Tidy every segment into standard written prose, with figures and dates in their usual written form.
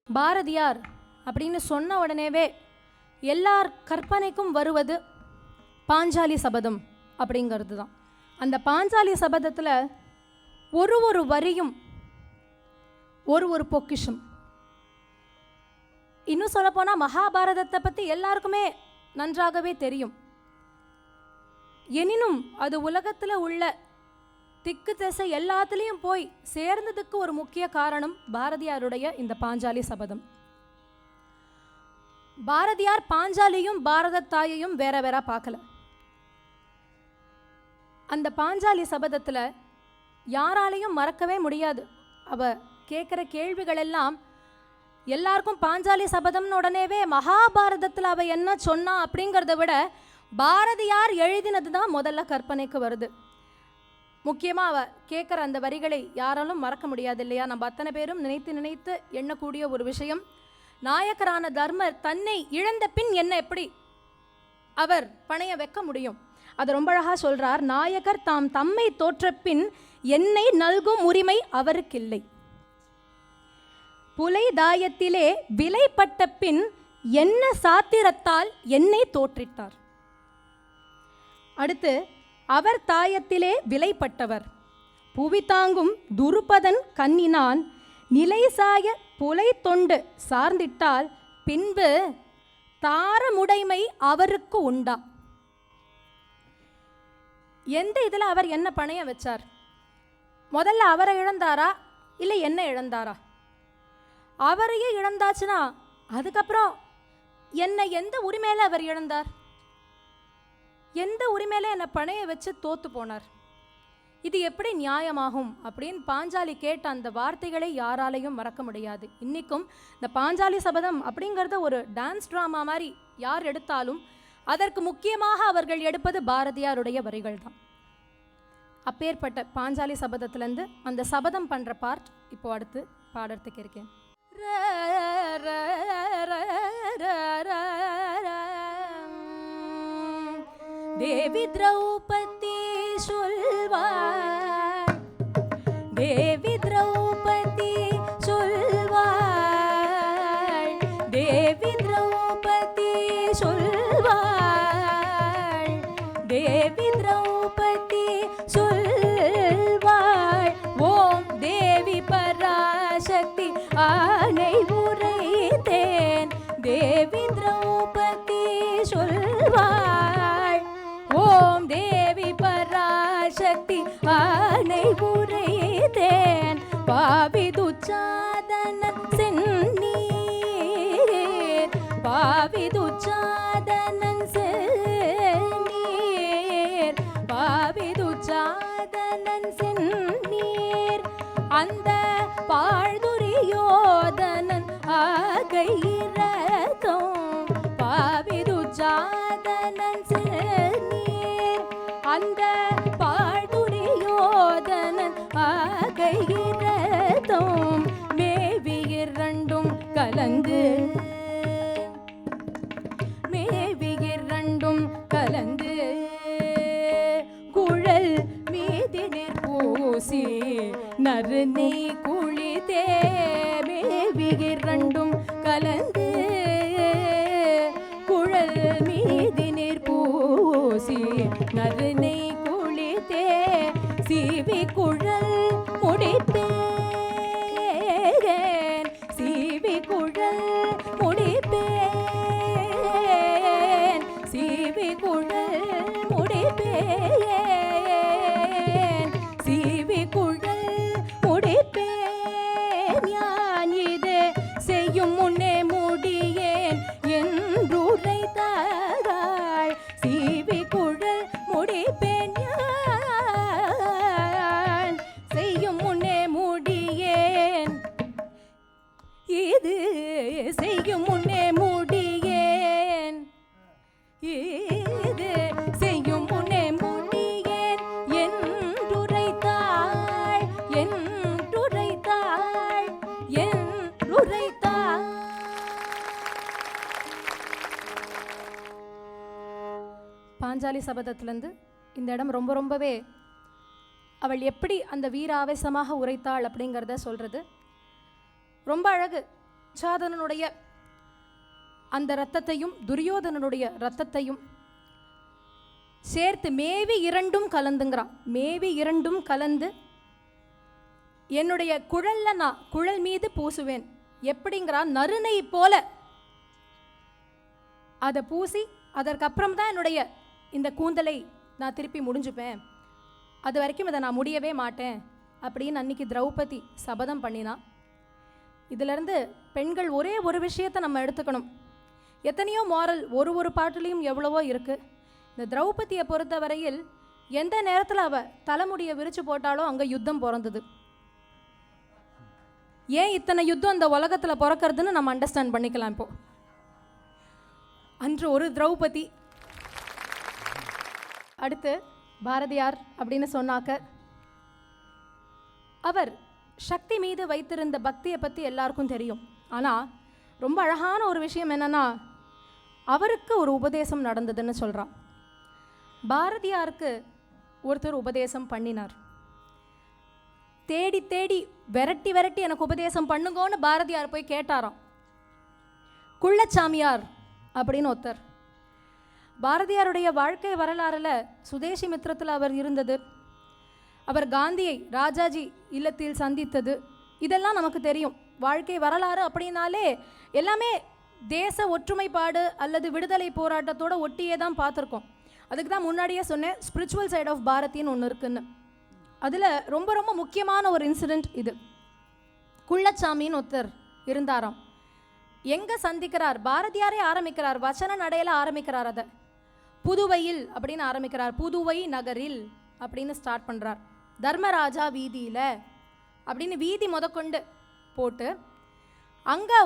பாரதியார் அப்படின்னு சொன்ன உடனேவே எல்லார் கற்பனைக்கும் வருவது பாஞ்சாலி சபதம் அப்படிங்கிறது தான். அந்த பாஞ்சாலி சபதத்தில் ஒரு வரியும் ஒரு பொக்கிஷம். இன்னும் சொல்லப்போனால் மகாபாரதத்தை பற்றி எல்லாருக்குமே நன்றாகவே தெரியும். எனினும் அது உலகத்தில் உள்ள திக்கு திசை எல்லாத்துலேயும் போய் சேர்ந்ததுக்கு ஒரு முக்கிய காரணம் பாரதியாருடைய இந்த பாஞ்சாலி சபதம். பாரதியார் பாஞ்சாலியும் பாரத தாயையும் வேற வேற பார்க்கல. அந்த பாஞ்சாலி சபதத்தில் யாராலையும் மறக்கவே முடியாது. அவ கேட்குற கேள்விகள் எல்லாம் எல்லாருக்கும் பாஞ்சாலி சபதம்னு உடனேவே மகாபாரதத்தில் அவ என்ன சொன்னா அப்படிங்கிறத விட பாரதியார் எழுதினது தான் முதல்ல கற்பனைக்கு வருது. முக்கியமாக அவ கேட்குற அந்த வரிகளை யாராலும் மறக்க முடியாது இல்லையா? நம்ம அத்தனை பேரும் நினைத்து எண்ணக்கூடிய ஒரு விஷயம். நாயக்கரான தர்மர் தன்னை இழந்த பின் என்ன எப்படி அவர் பணைய வைக்க முடியும்? அதை ரொம்ப அழகா சொல்றார். நாயகர் தாம் தம்மை தோற்ற பின் என்னை நல்கும் உரிமை அவருக்கில்லை. புலை தாயத்திலே விலைப்பட்ட பின் என்ன சாத்திரத்தால் என்னை தோற்றிட்டார். அடுத்து அவர் தாயத்திலே விலைப்பட்டவர் புவி தாங்கும் துருபதன் கண்ணினான் நிலைசாய புலை தொண்டு சார்ந்திட்டால் பின்பு தாரமுடைமை அவருக்கு உண்டா. எந்த இதில் அவர் என்ன பணைய வச்சார்? முதல்ல அவரை இழந்தாரா இல்லை என்ன இழந்தாரா? அவரையே இழந்தாச்சுன்னா அதுக்கப்புறம் என்னை எந்த உரிமையில அவர் இழந்தார்? எந்த உரிமையில என்னை பணைய வச்சு தோத்து போனார்? இது எப்படி நியாயமாகும் அப்படின்னு பாஞ்சாலி கேட்ட அந்த வார்த்தைகளை யாராலையும் மறக்க முடியாது. இன்னைக்கும் இந்த பாஞ்சாலி சபதம் அப்படிங்கிறத ஒரு டான்ஸ் ட்ராமா மாதிரி யார் எடுத்தாலும் அதற்கு முக்கியமாக அவர்கள் எடுப்பது பாரதியாருடைய வரிகள் தான். அப்பேற்பட்ட பாஞ்சாலி சபதத்திலேருந்து அந்த சபதம் பண்ணுற பார்ட் இப்போ அடுத்து பாடறதுக்கு இருக்கேன். தேவி திரௌபதி சொல்வார், தேவி திரௌபதி சொல்வார், தேவி திரௌபதி சொல்வார், தேவி திரௌபதி சொல்வார். ஓம் தேவி பராசக்தி ஆனை உரைத்தேன், தேவி திரௌபதி சொல்வார். ஓம் தேவி பராசக்தி ஆனை உரைத்தேன், பாவிதுச்சாதனன் சென்னீர், பாவிதுச்சாதனன் சென்னீர், பாவிதுச்சாதனன் சென்னீர். அந்த பாழ்துரியோதனன் ஆகையிரதம், பாவிதுச்சாதனன் சென்னீர். அந்த பாழ்துரியோதனன் ஆகையிரதம், மேவி இரண்டும் கலந்து, மேவி இரண்டும் கலந்து குழல் மீதினிற் பூசி நறுநீ குளிதே, மேவி இரண்டும் கலந்து குழல் மீதினிற் பூசி நறுநீ குளிதே, சீவி குழல் முடிப்பேன், சீவி குழல் முடிப்பேன், சீவி குழல் முடிப்பேன், சீவி குழல் முடிப்பேன். யான் இது செய்யும் முன்னே பாஞ்சாலி சபதத்திலேருந்து இந்த இடம் ரொம்பவே அவள் எப்படி அந்த வீர ஆவேசமாக உரைத்தாள் அப்படிங்கிறத சொல்கிறது. ரொம்ப அழகு. சாதனனுடைய அந்த இரத்தத்தையும் துரியோதனனுடைய இரத்தத்தையும் சேர்த்து மேவி இரண்டும் கலந்துங்கிறான். மேவி இரண்டும் கலந்து என்னுடைய குழல்ல நான் குழல் மீது பூசுவேன் எப்படிங்கிறான். நறுனை போல அதை பூசி அதற்கப்புறம் தான் என்னுடைய இந்த கூந்தலை நான் திருப்பி முடிஞ்சுப்பேன், அது வரைக்கும் இதை நான் முடியவே மாட்டேன் அப்படின்னு அன்னைக்கு திரௌபதி சபதம் பண்ணினான். இதிலிருந்து பெண்கள் ஒரே ஒரு விஷயத்தை நம்ம எடுத்துக்கணும். எத்தனையோ மாரல் ஒரு பாட்டுலேயும் எவ்வளவோ இருக்குது. இந்த திரௌபதியை பொறுத்த வரையில் எந்த நேரத்தில் அவள் தலைமுடியை விரித்து போட்டாலோ அங்கே யுத்தம் பிறந்தது. ஏன் இத்தனை யுத்தம் இந்த உலகத்தில் பிறக்கிறதுன்னு நம்ம அண்டர்ஸ்டாண்ட் பண்ணிக்கலாம். இப்போ அன்று ஒரு திரௌபதி. அடுத்து பாரதியார் அப்படின்னு சொன்னாக்க அவர் சக்தி மீது வைத்திருந்த பக்தியை பற்றி எல்லாருக்கும் தெரியும். ஆனால் ரொம்ப அழகான ஒரு விஷயம் என்னென்னா, அவருக்கு ஒரு உபதேசம் நடந்ததுன்னு சொல்கிறான். பாரதியாருக்கு ஒருத்தர் உபதேசம் பண்ணினார். தேடி தேடி விரட்டி எனக்கு உபதேசம் பண்ணுங்கன்னு பாரதியார் போய் கேட்டாராம். குள்ளச்சாமியார் அப்படின்னு ஒருத்தர். பாரதியாருடைய வாழ்க்கை வரலாறில் சுதேசி மித்திரத்தில் அவர் இருந்தது, அவர் காந்தியை ராஜாஜி இல்லத்தில் சந்தித்தது, இதெல்லாம் நமக்கு தெரியும். வாழ்க்கை வரலாறு அப்படின்னாலே எல்லாமே தேச ஒற்றுமைப்பாடு அல்லது விடுதலை போராட்டத்தோடு ஒட்டியே தான் பார்த்துருக்கோம். அதுக்கு தான் முன்னாடியே சொன்னேன், ஸ்பிரிச்சுவல் சைட் ஆஃப் பாரதின்னு ஒன்று இருக்குன்னு. அதில் ரொம்ப முக்கியமான ஒரு இன்சிடெண்ட் இது. குள்ளச்சாமின்னு ஒருத்தர் இருந்தாராம். எங்கே சந்திக்கிறார்? பாரதியாரே ஆரம்பிக்கிறார், வச்சன நடையில் ஆரம்பிக்கிறார். அதை புதுவையில் அப்படின்னு ஆரம்பிக்கிறார். புதுவை நகரில் அப்படின்னு ஸ்டார்ட் பண்ணுறார். தர்மராஜா வீதியில் அப்படின்னு வீதி முதற்கொண்டு போட்டு அங்கே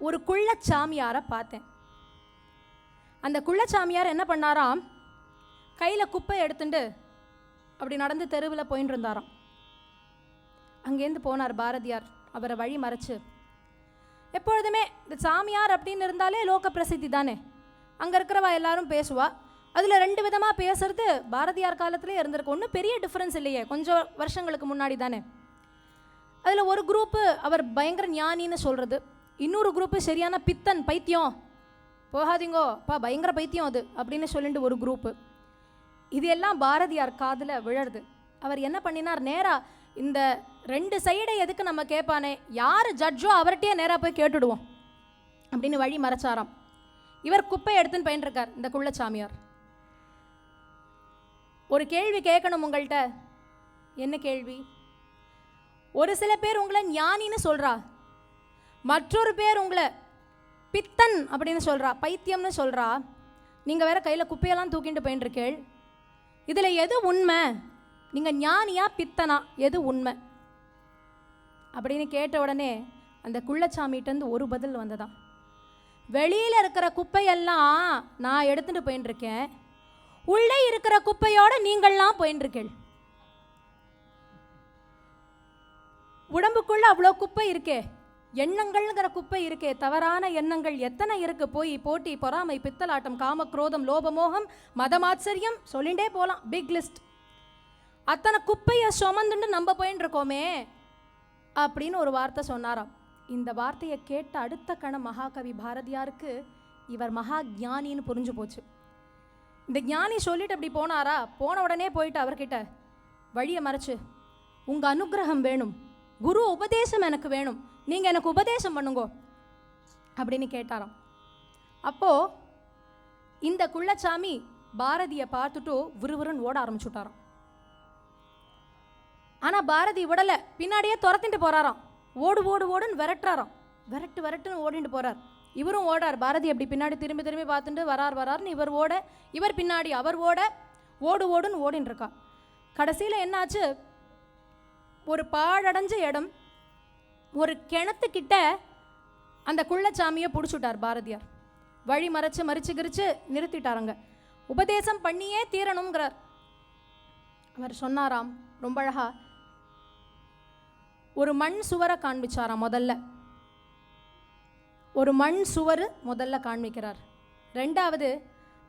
ஒரு குள்ளச்சாமியாரை பார்த்தேன். அந்த குள்ளச்சாமியார் என்ன பண்ணாராம், கையில் குப்பை எடுத்துட்டு அப்படி நடந்து தெருவில் போயின்னு இருந்தாராம். அங்கேருந்து போனார் பாரதியார், அவரை வழி மறைச்சு. எப்பொழுதுமே இந்த சாமியார் அப்படின்னு இருந்தாலே லோக பிரசித்தி தானே, அங்கே இருக்கிறவா எல்லாரும் பேசுவா. அதில் ரெண்டு விதமாக பேசுறது பாரதியார் காலத்திலே இருந்திருக்கு. ஒன்றும் பெரிய டிஃப்ரென்ஸ் இல்லையே, கொஞ்சம் வருஷங்களுக்கு முன்னாடி தானே. அதில் ஒரு குரூப்பு அவர் பயங்கர ஞானின்னு சொல்கிறது, இன்னொரு குரூப்பு சரியான பித்தன் பைத்தியம், போகாதீங்கோ பா பயங்கர பைத்தியம் அது அப்படின்னு சொல்லிட்டு ஒரு குரூப்பு. இது எல்லாம் பாரதியார் காதில் விழருது. அவர் என்ன பண்ணினார், நேராக இந்த ரெண்டு சைடை எதுக்கு நம்ம கேட்பானே, யார் ஜட்ஜோ அவர்கிட்டயே நேராக போய் கேட்டுடுவோம் அப்படின்னு வழி மறைச்சாராம். இவர் குப்பை எடுத்துன்னு பயின்றிருக்கார். இந்த குள்ளச்சாமியார் ஒரு கேள்வி கேட்கணும் உங்கள்கிட்ட. என்ன கேள்வி? ஒரு சில பேர் உங்களை ஞானின்னு சொல்கிறா, மற்றொரு பேர் உங்களை பித்தன் அப்படின்னு சொல்கிறா, பைத்தியம்னு சொல்கிறா. நீங்கள் வேற கையில் குப்பையெல்லாம் தூக்கிட்டு போயின்றிருக்கேள். இதில் எது உண்மை? நீங்கள் ஞானியா பித்தனா, எது உண்மை அப்படின்னு கேட்ட உடனே அந்த குள்ளச்சாமிகிட்டேருந்து ஒரு பதில் வந்ததான். வெளியில் இருக்கிற குப்பையெல்லாம் நான் எடுத்துகிட்டு போயின்றிருக்கேன், உள்ளே இருக்கிற குப்பையோடு நீங்கள்லாம் போயின்றிருக்கேள். உடம்புக்குள்ளே அவ்வளோ குப்பை இருக்கே, எண்ணங்கள்ங்கிற குப்பை இருக்கே, தவறான எண்ணங்கள் எத்தனை இருக்கு. போய் போட்டி பொறாமை பித்தலாட்டம் காம குரோதம் லோபமோகம் மதமாச்சரியம் சொல்லிண்டே போகலாம், பிக் லிஸ்ட். அத்தனை குப்பையை சுமந்துட்டு நம்ம போயின்னு இருக்கோமே அப்படின்னு ஒரு வார்த்தை சொன்னாராம். இந்த வார்த்தையை கேட்ட அடுத்த கணம் மகாகவி பாரதியாருக்கு இவர் மகா ஞானின்னு புரிஞ்சு போச்சு. இந்த ஞானி சொல்லிட்டு அப்படி போனாரா, போன உடனே போயிட்டு அவர்கிட்ட வழியை மறைச்சு, உங்கள் அனுகிரகம் வேணும், குரு உபதேசம் எனக்கு வேணும், நீங்கள் எனக்கு உபதேசம் பண்ணுங்கோ அப்படின்னு கேட்டாராம். அப்போது இந்த குள்ளச்சாமி பாரதியை பார்த்துட்டு விறுவிறுன்னு ஓட ஆரம்பிச்சுட்டாராம். ஆனால் பாரதி விடலை, பின்னாடியே துரத்திட்டு போகிறாராம். ஓடு ஓடு ஓடுன்னு விரட்டுறாராம். விரட்டுன்னு ஓடிட்டு போகிறார். இவரும் ஓடார். பாரதி அப்படி பின்னாடி திரும்பி பார்த்துட்டு வரார்னு இவர் ஓட, இவர் பின்னாடி அவர் ஓட, ஓடுன்னு ஓடின்னு இருக்கா. கடைசியில் என்னாச்சு, ஒரு பாழடைஞ்ச இடம், ஒரு கிணத்துக்கிட்ட அந்த குள்ளச்சாமியை பிடிச்சுட்டார் பாரதியார். வழி மறிச்சு கிரிச்சு நிறுத்திட்டாருங்க. உபதேசம் பண்ணியே தீரணுங்கிறார். அவர் சொன்னாராம் ரொம்ப அழகா, ஒரு மண் சுவரை காண்பிச்சாராம். முதல்ல ஒரு மண் சுவர் முதல்ல காண்பிக்கிறார். ரெண்டாவது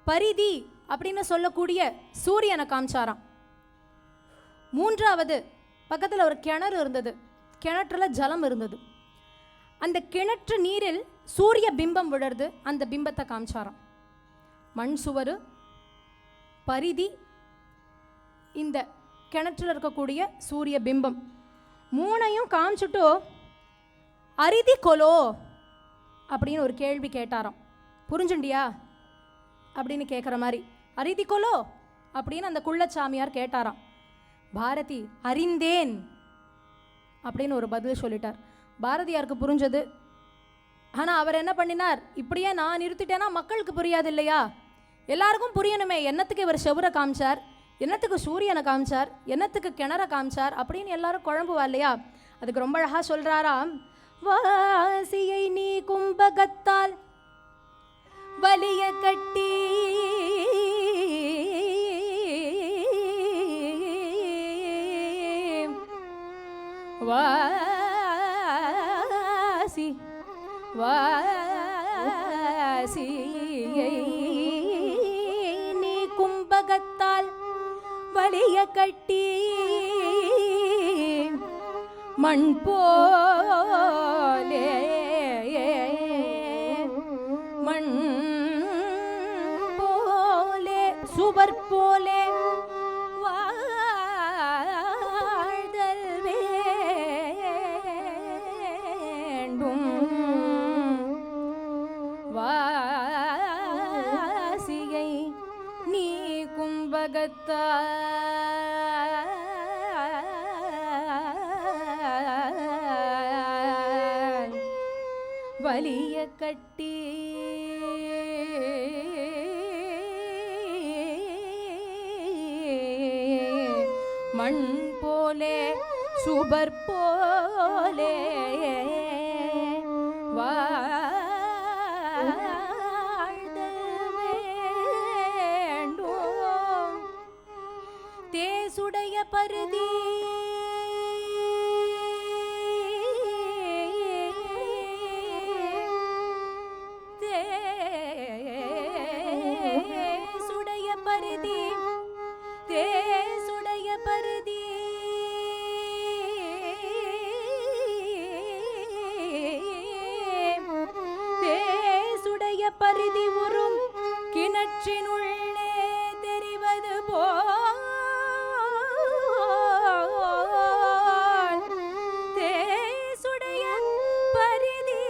பரிதி அப்படின்னு சொல்லக்கூடிய சூரியனை காமிச்சாராம். மூன்றாவது பக்கத்தில் ஒரு கிணறு இருந்தது, கிணற்றுல ஜலம் இருந்தது. அந்த கிணற்று நீரில் சூரிய பிம்பம் விழுறது, அந்த பிம்பத்தை காமிச்சாராம். மண் சுவரு, பரிதி, இந்த கிணற்றில் இருக்கக்கூடிய சூரிய பிம்பம் மூணையும் காமிச்சுட்டு அரிதி கொலோ அப்படின்னு ஒரு கேள்வி கேட்டாராம். புரிஞ்சுண்டியா அப்படின்னு கேட்குற மாதிரி, அரிதி கொலோ அப்படின்னு அந்த குள்ளச்சாமியார் கேட்டாராம். பாரதி அறிந்தேன் அப்படின்னு ஒரு பதில் சொல்லிட்டார். பாரதியாருக்கு புரிஞ்சது. ஆனால் அவர் என்ன பண்ணினார், இப்படியே நான் நிறுத்திட்டேன்னா மக்களுக்கு புரியாது இல்லையா, எல்லாருக்கும் புரியணுமே, என்னத்துக்கு இவர் செவரை காமிச்சார், என்னத்துக்கு சூரியனை காமிச்சார், என்னத்துக்கு கிணற காமிச்சார் அப்படின்னு எல்லாரும் குழம்புவா இல்லையா. அதுக்கு ரொம்ப அழகாக சொல்கிறாராம். வாசியை நீ கும்பகத்தால் வலிய கட்டி வாசி வாசியை நீ கும்பகத்தால் வலிய கட்டி மண் போலே மண் போலே சுவர் போலே வாழ்தல் வேண்டும். வாசியை நீ கும்பகத்தால் வலிய கட்டி மண் போலே சுபர் போலே வாழ்தல் வேண்டும். தேசுடைய பருதி தேசுடைய பருதி தேசுடைய பருதி உறும் கிணற்றினுள்ளே தெரிவது போல் தேசுடைய பருதி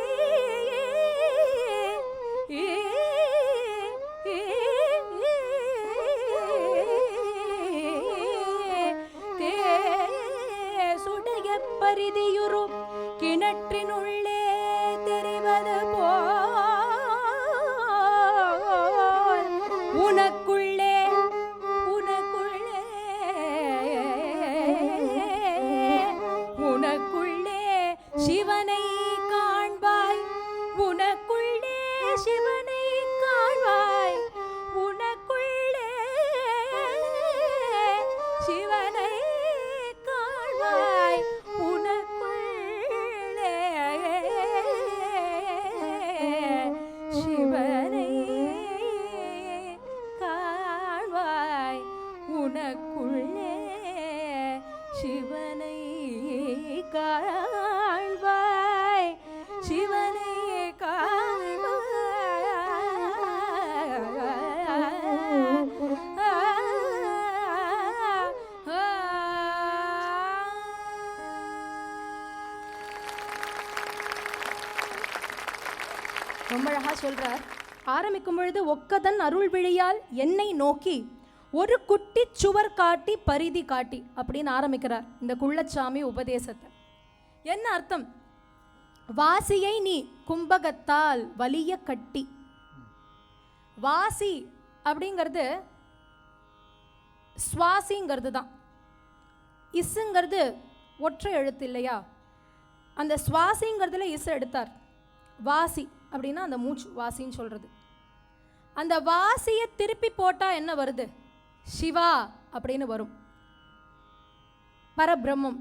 பரிதியுறும் கிணற்றினுள்ளே தெரிவது போல் உனக்குள்ளே உனக்குள்ளே உனக்குள்ளே சிவனை காண்பாய், உனக்குள்ளே சிவனை காண்பாய், உனக்குள்ளே சிவனை காண்பாய், உனக்குள்ளே சிவனை காண்பாய், உனக்குள்ளே சிவனை காண்பாய், சிவனை காண்பாய். ரொம்ப அழகா சொல்றார். ஆரம்பிக்கும் பொழுது ஒக்கதன் அருள் விழியால் என்னை நோக்கி ஒரு குட்டி சுவர் காட்டி பரிதி காட்டி அப்படின்னு ஆரம்பிக்கிறார் இந்த குள்ளச்சாமி உபதேசத்தை. என்ன அர்த்தம்? வாசியை நீ கும்பகத்தால் வலிய கட்டி. வாசி அப்படிங்கிறது சுவாசிங்கிறது தான். இசுங்கிறது ஒற்றை எழுத்து இல்லையா, அந்த சுவாசிங்கிறதுல இசு எடுத்தார். வாசி அப்படின்னா அந்த மூச்சு வாசின்னு சொல்கிறது. அந்த வாசியை திருப்பி போட்டால் என்ன வருது? சிவா அப்படின்னு வரும், பரபிரம்மம்.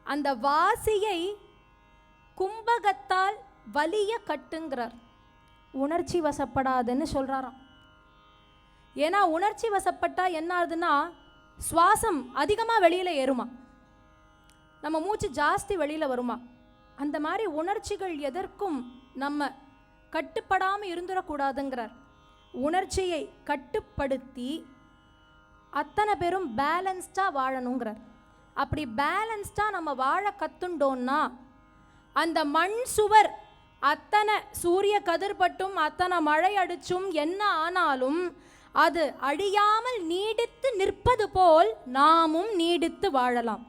அந்த வாசியை கும்பகத்தால் வலிய கட்டுங்கிறார். உணர்ச்சி வசப்படாதுன்னு சொல்கிறாராம். ஏன்னா உணர்ச்சி வசப்பட்டா என்ன ஆகுதுன்னா சுவாசம் அதிகமாக வெளியில் ஏறுமா, நம்ம மூச்சு ஜாஸ்தி வெளியில் வருமா. அந்த மாதிரி உணர்ச்சிகள் எதற்கும் நம்ம கட்டுப்படாமல் இருந்துடக்கூடாதுங்கிறார். உணர்ச்சியை கட்டுப்படுத்தி அத்தனை பேரும் பேலன்ஸ்டாக வாழணுங்கிறார். அப்படி பேலன்ஸ்டாக நம்ம வாழ கற்றுண்டோன்னா அந்த மண் சுவர் அத்தனை சூரிய கதிர்பட்டும் அத்தனை மழை அடிச்சும் என்ன ஆனாலும் அது அழியாமல் நீடித்து நிற்பது போல் நாமும் நீடித்து வாழலாம்.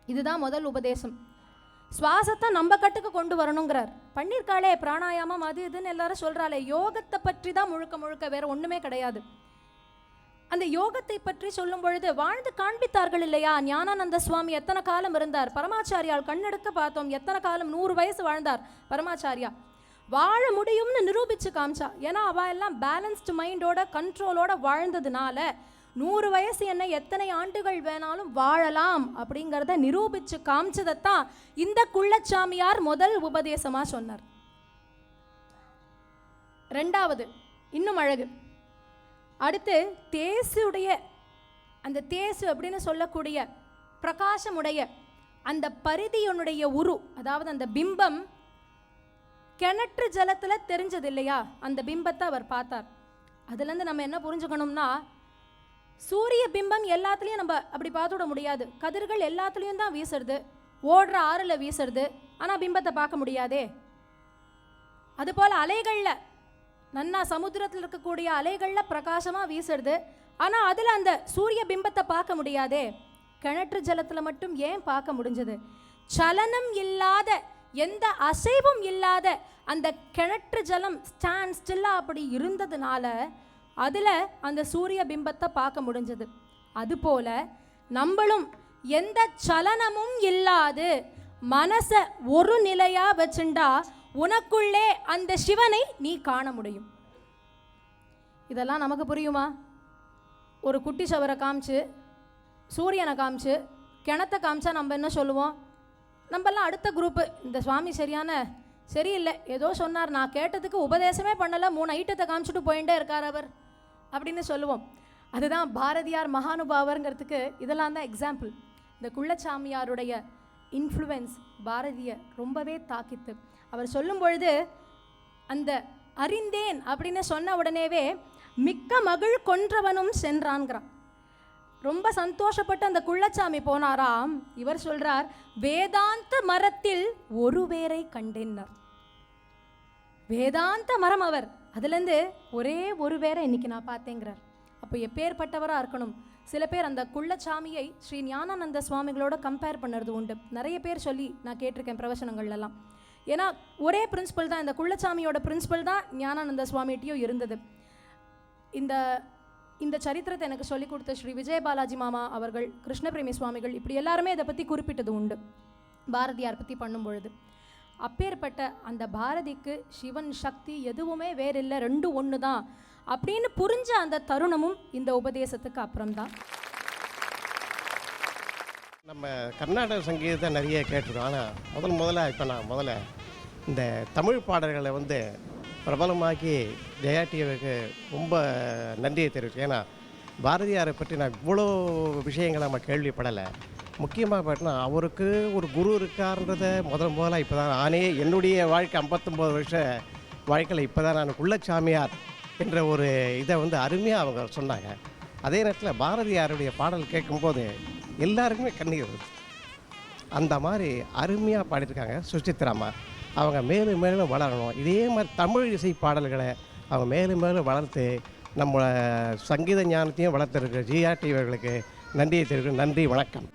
இதுதான் முதல் உபதேசம். சுவாசத்தை நம்ம கட்டுக்கு கொண்டு வரணுங்கிறார். பண்ணியிருக்காளே பிராணாயாமம் அது இதுன்னு எல்லாரும் சொல்கிறாளே, யோகத்தை பற்றி தான் முழுக்க முழுக்க, வேற ஒன்றுமே கிடையாது. அந்த யோகத்தை பற்றி சொல்லும் பொழுது வாழ்ந்து காண்பித்தார்கள் இல்லையா. ஞானானந்த சுவாமி எத்தனை காலம் இருந்தார், பரமாச்சாரியால் கண்ணெடுக்க பார்த்தோம் எத்தனை காலம், 100 வயசு வாழ்ந்தார் பரமாச்சாரியா. வாழ முடியும்னு நிரூபித்து காமிச்சா. ஏன்னா அவள் எல்லாம் பேலன்ஸ்டு மைண்டோட கண்ட்ரோலோட வாழ்ந்ததுனால 100 வயசு என்ன எத்தனை ஆண்டுகள் வேணாலும் வாழலாம் அப்படிங்கிறத நிரூபித்து காமிச்சதைத்தான் இந்த குள்ளச்சாமியார் முதல் உபதேசமாக சொன்னார். ரெண்டாவது இன்னும் அழகு. அடுத்து தேசுடைய அந்த தேசு அப்படின்னு சொல்லக்கூடிய பிரகாசமுடைய அந்த பரிதியனுடைய உரு, அதாவது அந்த பிம்பம் கிணற்று ஜலத்தில் தெரிஞ்சது இல்லையா, அந்த பிம்பத்தை அவர் பார்த்தார். அதுலேருந்து நம்ம என்ன புரிஞ்சுக்கணும்னா, சூரிய பிம்பம் எல்லாத்துலேயும் நம்ம அப்படி பார்த்துட முடியாது. கதிர்கள் எல்லாத்துலேயும் தான் வீசுறது, ஓடுற ஆறில் வீசுறது, ஆனால் பிம்பத்தை பார்க்க முடியாதே. அதுபோல் அலைகளில் நன்னா சமுத்திரத்தில் இருக்கக்கூடிய அலைகளில் பிரகாசமாக வீசுறது, ஆனால் அதில் அந்த சூரிய பிம்பத்தை பார்க்க முடியாதே. கிணற்று ஜலத்தில் மட்டும் ஏன் பார்க்க முடிஞ்சது? சலனம் இல்லாத, எந்த அசைவும் இல்லாத அந்த கிணற்று ஜலம் ஸ்டாண்ட் ஸ்டில்லாக அப்படி இருந்ததுனால அதில் அந்த சூரிய பிம்பத்தை பார்க்க முடிஞ்சது. அதுபோல நம்மளும் எந்த சலனமும் இல்லாது மனசை ஒரு நிலையாக வச்சுண்டா உனக்குள்ளே அந்த சிவனை நீ காண முடியும். இதெல்லாம் நமக்கு புரியுமா? ஒரு குட்டி சவரை காமிச்சு, சூரியனை காமிச்சு, கிணத்தை காமிச்சா நம்ம என்ன சொல்லுவோம்? நம்மெல்லாம் அடுத்த குரூப்பு, இந்த சுவாமி சரியில்லை, ஏதோ சொன்னார், நான் கேட்டதுக்கு உபதேசமே பண்ணலை, 3 ஐட்டத்தை காமிச்சிட்டு போயிட்டே இருக்கார் அவர் அப்படின்னு சொல்லுவோம். அதுதான் பாரதியார் மகானுபாவருங்கிறதுக்கு இதெல்லாம் தான் எக்ஸாம்பிள். இந்த குள்ளச்சாமியாருடைய இன்ஃப்ளூயன்ஸ் பாரதியை ரொம்பவே தாக்கித்து. அவர் சொல்லும் பொழுது அந்த அறிந்தேன் அப்படின்னு சொன்ன உடனேவே மிக்க மகிழ் கொன்றவனும் சென்றான்கிறான். ரொம்ப சந்தோஷப்பட்டு அந்த குள்ளச்சாமி போனாராம். இவர் சொல்றார், வேதாந்த மரத்தில் ஒரு வேரை கண்டேன்னார். வேதாந்த மரம் அவர், அதுலேருந்து ஒரே ஒரு வேரை இன்னைக்கு நான் பார்த்தேங்கிறார். அப்போ எப்பேற்பட்டவராக இருக்கணும். சில பேர் அந்த குள்ளச்சாமியை ஸ்ரீ ஞானானந்த சுவாமிகளோட கம்பேர் பண்ணுறது உண்டு. நிறைய பேர் சொல்லி நான் கேட்டிருக்கேன் பிரவச்சனங்கள்லாம். ஏன்னா ஒரே பிரின்சிபல் தான், இந்த குள்ளச்சாமியோட பிரின்சிபல் தான் ஞானானந்த சுவாமிகிட்டையும் இருந்தது. இந்த சரித்திரத்தை எனக்கு சொல்லிக் கொடுத்த ஸ்ரீ விஜயபாலாஜி மாமா அவர்கள், கிருஷ்ணபிரேமி சுவாமிகள், இப்படி எல்லாருமே இதை பற்றி குறிப்பிட்டது உண்டு பாரதியார் பற்றி பண்ணும் பொழுது. அப்பேற்பட்ட அந்த பாரதிக்கு சிவன் சக்தி எதுவுமே வேறில்லை, 2 ஒன்று தான் அப்படின்னு புரிஞ்ச அந்த தருணமும் இந்த உபதேசத்துக்கு அப்புறம்தான். நம்ம கர்நாடக சங்கீதத்தை நிறைய கேட்டிருக்கோம். ஆனால் முதல்ல இப்போ நான் இந்த தமிழ் பாடல்களை பிரபலமாக்கி ஜெயா டிவிக்கு ரொம்ப நன்றியை தெரிவிச்சேன். ஏன்னா பாரதியாரை பற்றி நான் இவ்வளோ விஷயங்களை நம்ம கேள்விப்படலை. முக்கியமாக பார்த்தீங்கன்னா அவருக்கு ஒரு குரு இருக்கார்ன்றதை முதல்ல இப்போ தான் நானே என்னுடைய வாழ்க்கை 59 வருஷ வாழ்க்கையில் இப்போ தான் நான் குள்ளச்சாமியார் என்ற ஒரு இதை அருமையாக அவங்க சொன்னாங்க. அதே நேரத்தில் பாரதியாருடைய பாடல் கேட்கும்போது எல்லாருக்குமே கண்ணீர் வருது. அந்த மாதிரி அருமையாக பாடியிருக்காங்க சுசித்ராமா. அவங்க மேலும் மேலும் வளரணும். இதே மாதிரி தமிழ் இசை பாடல்களை அவங்க மேலும் மேலும் வளர்த்து நம்ம சங்கீத ஞானத்தையும் வளர்த்துருக்கு ஜிஆர் டிவி அவர்களுக்கு நன்றியை தெரிவிக்கும். நன்றி, வணக்கம்.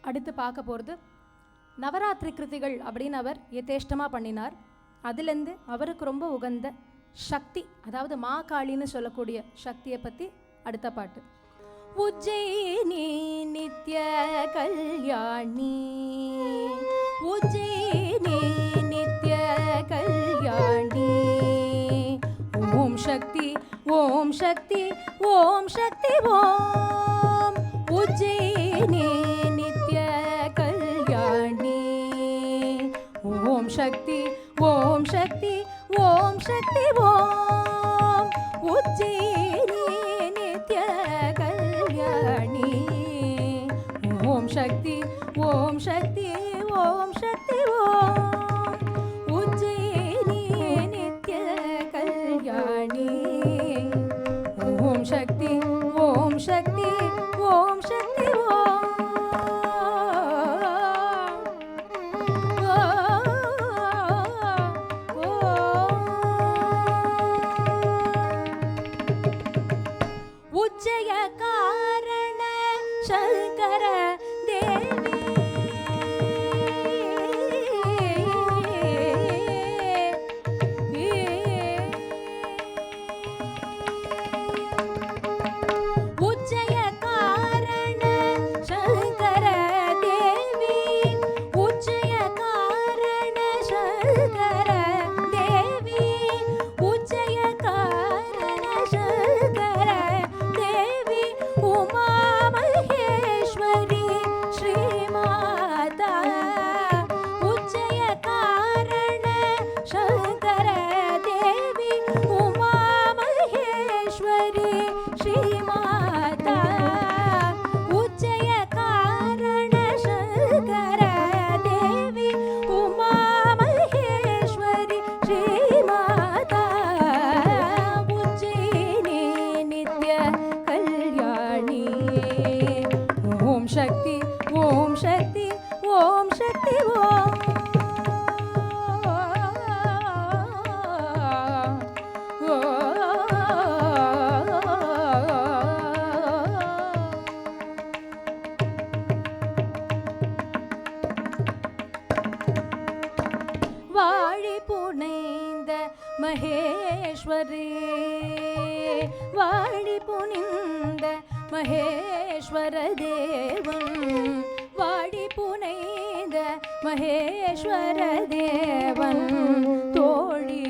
அடுத்து பார்க்க போகிறது நவராத்திரி கிருதிகள் அப்படின்னு அவர் யதேஷ்டமாக பண்ணினார். அதுலேருந்து அவருக்கு ரொம்ப உகந்த சக்தி, அதாவது மாகாளின்னு சொல்லக்கூடிய சக்தியை பற்றி அடுத்த பாட்டு. உஜ்ஜயினி நித்ய கல்யாணி, உஜ்ஜயினி நித்ய கல்யாணி, ஓம் சக்தி ஓம் சக்தி ஓம் சக்தி ஓம். உஜ்ஜயினி ஓம் சக்தி ஓம் உஜ்ஜயினி நித்ய கல்யாணி ஓம் சக்தி ஓம் சக்தி ஓம் சக்தி ஓம் உஜ்ஜயினி நித்ய கல்யாணி ஓம் சக்தி ஓம் சக்தி ஓம் சக்தி ஓம் உஜ்ஜய காரண சங்கர தேவி உஜ்ஜய காரண சங்கர தேவி உஜ்ஜய காரண சங்கர தேவி உஜ்ஜய காரண சங்கர தேவி உமா மகேஸ்வரி ஸ்ரீமாதா உஜ்ஜய காரண சங்கர தேவி உமா மகேஸ்வரி ஸ்ரீமாதா உஜ்ஜய காரண சங்கர தேவி உமா மகேஸ்வரி ஸ்ரீமாதா உஜ்ஜயினி நித்ய கல்யாணி ஓம் சக்தி ஓம் சக்தி ஓம் சக்தி ஓம் வாழி புனைந்த மகேஸ்வரி வாழி புனிந்த மகேஸ்வர தேவன் வாழி புனைந்த மகேஸ்வர தேவன் தோழி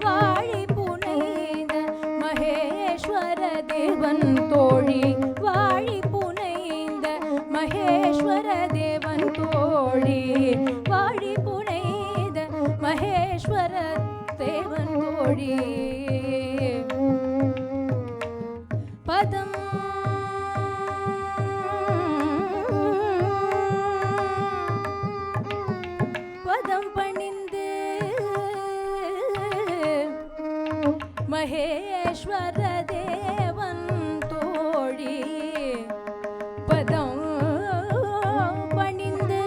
வாழி புனைந்த மகேஸ்வர தேவன் தோழி வாழி புனைந்த மகேஸ்வர தேவன் தோழி வாழி புனைந்த மகேஸ்வர தேவன் தோழி பதம் பதம் பணிந்து மகேஸ்வர தேவன் தோழி பதம் பணிந்து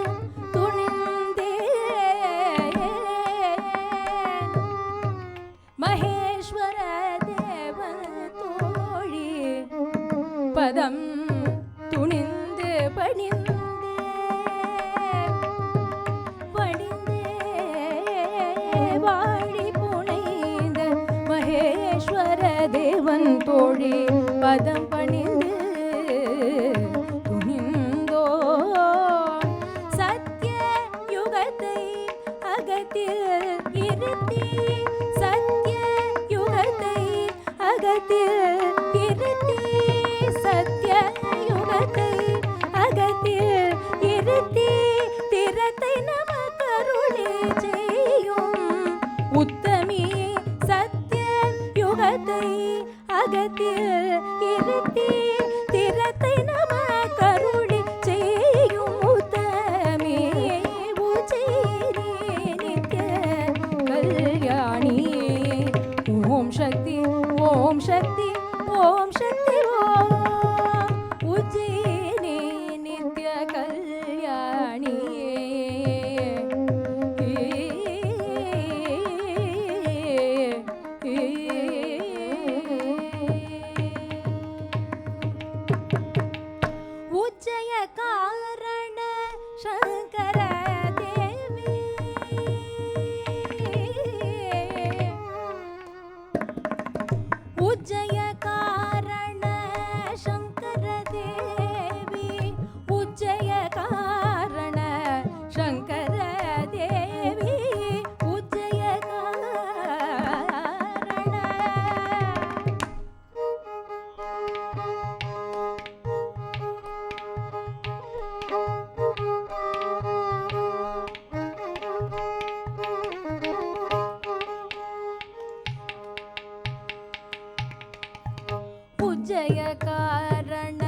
துணிந்தே மகேஸ்வர தேவன் தோழி பதம் துணிந்து பணிந்தே வாழி புனைந்த மகேஸ்வர தேவன் தோழி பதம் பணிந்து துணிந்தோ சத்ய யுகத்தை அகத்தில் இருத்தி சத்ய யுகத்தை அகத்தில் இருத்தி சத்ய யுகத்தை அகத்தில் இருத்தி திறத்தை நமக்கருளி செய்யும் உத்தமி சத்ய யுகத்தை அகத்தில் இருத்தி திறத்தை நமக்கருளி செய்யும் உத்தமி உஜ்ஜயினி நித்ய கல்யாணி ஓம் சக்தி ஓம் சக்தி ஓம் சக்தி ஓம் உஜ்ஜயினி நித்ய கல்யாணி உஜ்ஜய காரண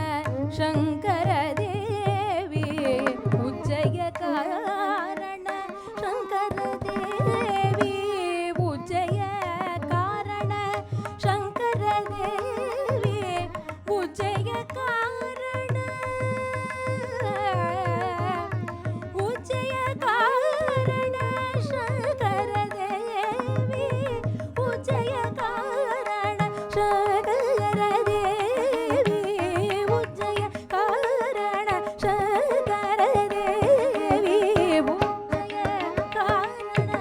சங்கர தேவி உஜ்ஜய காரண சங்கர தேவி உஜ்ஜய காரண சங்கர தேவி உஜ்ஜய காரண உஜ்ஜய காரண சங்கர தேவி உஜ்ஜய காரண சங்கர தேவி உஜ்ஜய காரண சங்கர தேவி உஜ்ஜய காரண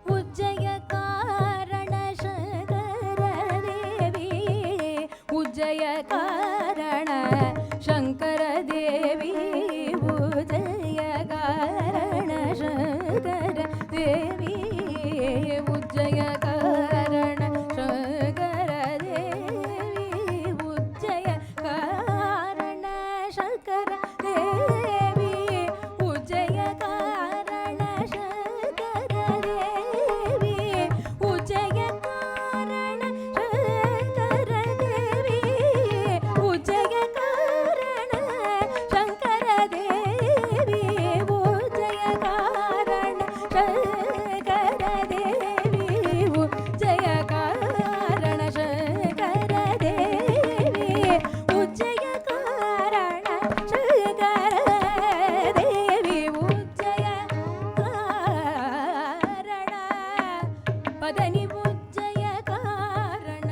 உஜ்ஜய காரண சங்கர தேவி உஜ்ஜய காரண சங்கர தேவி உஜ்ஜய காரண சங்கர தேவி உஜ்ஜய காரண சங்கர தேவி உஜ்ஜய காரண சங்கர தேவி உஜ்ஜய காரண சங்கர தேவி உஜ்ஜய காரண சங்கர தேவி உஜ்ஜய காரண சங்கர தேவி உஜ்ஜய காரண சங்கர தேவி உஜ்ஜய காரண சங்கர தேவி உஜ்ஜய காரண சங்கர தேவி உஜ்ஜய காரண பதனி உஜ்ஜய காரண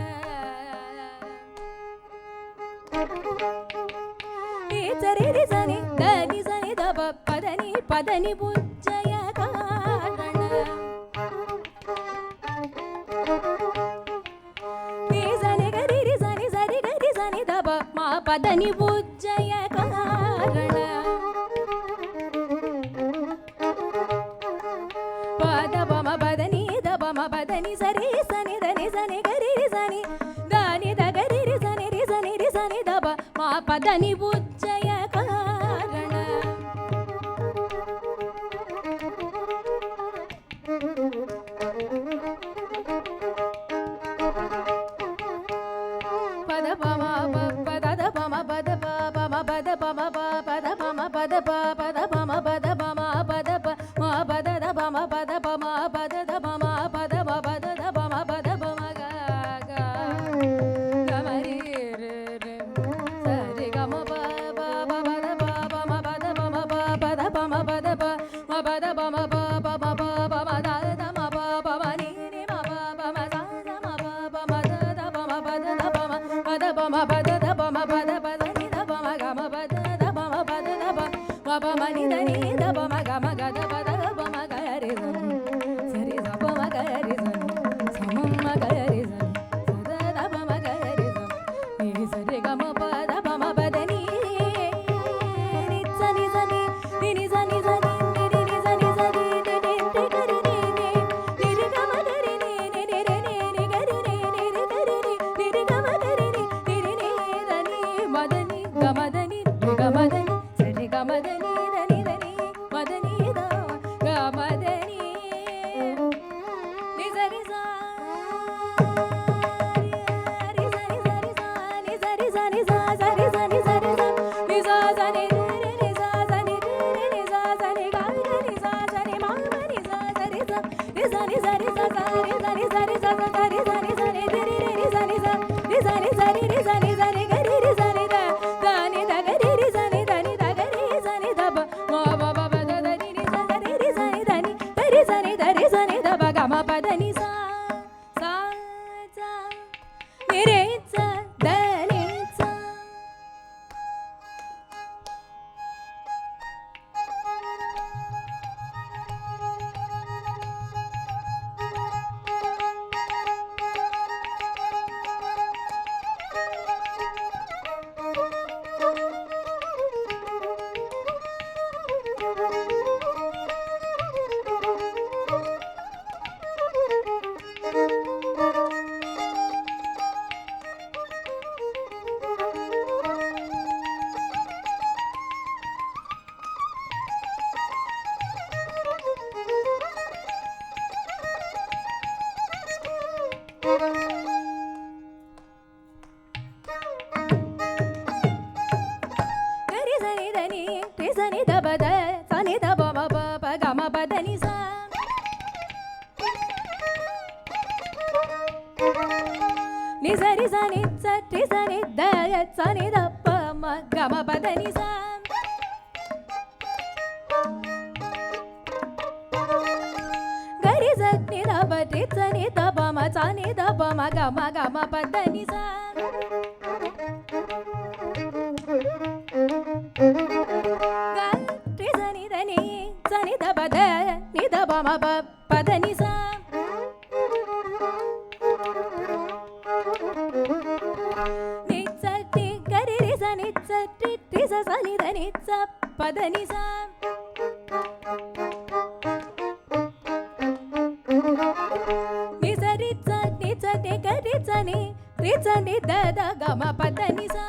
சரி சனி தனி சனி தப பதனி பதனி உஜ்ஜய காரண சனி கரி சனி சரி கரி சனி தப மா பதனி உஜ்ஜய காரண பத பம பதனி தபம பதனி சரி சனி தனி சனி கரி சனி தானி தகரி சனி ரி சனி தப மா பதனி உஜ்ஜய காரண பத பம பத பம பத பம பத பம பத பம பத பத பம பத பம பத பம பத பம பத பம பத பம பத பத பம பத பம க கமரி ரி சரி கம ப பத பம பத பம பத பம பத பத பம பம பம த ம பம நீ ம பம த ம பம த பம பத பம பத பம பத பம பத பத நீ த பம கம பத பம பத பம பம நீ த நீ த பம கம கத பத பம கரி சரி த பம கரி சமம் கரி சத த பம கரி நீ சரி கம பத பம பத நீ நீ சனி சனி நீ சனி சனி நீ சனி சனி நீ கரி நீ நீ கம கரி நீ நீ கரி நீ கரி நீ கரி நீ கம கரி நீ நீ தனி மதனி கமதனி கமதனி சரி கமதனி தனி தனி மதனி த கமதனி நீ சரி சா ரி சரி சரி சா நீ சரி சரி சா சரி சரி சரி சா நீ சா சனி ரி சா சனி ரி சா சனி க ரி சா சனி மா ரி சா சரி சா ரி சனி சரி சா சரி சரி சரி சா சரி சரி சரி ரி சனி சா ரி சனி சரி ரி சனி சரி க ரி சனி த தனி த க ரி சனி தனி த க ரி சனி த ப மா ப ப ப த த ரி ச க ரி சனி தனி த ரி சனி த ப க ம ப த நி சா சா சா ni re sa da ni sa சரி சனி சரி சனி த சனி த ப ம க ம ப த நி சா கரி சனி த ப ரி சனி த ப ம சனி த ப ம க ம ப த நி சா ரி சனி த நி சனி த ப த நி த ப ம ப த நி சா நி சரி கரி ரி சனி சரி ரி ச சனி த நி ச ப த நி சா நி சரி சனி சரி கரி சனி ரி சனி த த க ம ப த நி சா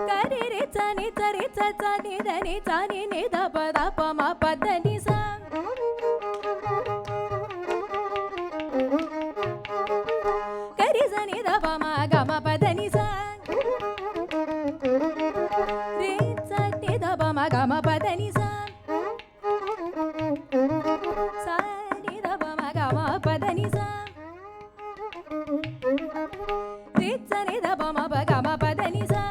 கரி ரி சனி சரி ச சனி த நி சனி நி த ப த ப ம ப த நி சா கரி சனி த ப ம க ம ப த நி சா ரி சனி த ப ம க ம ப த நி சா சா நி த ப ம க ம ப த நி சா ரி சனி த ப ம ப க ம ப த நி சா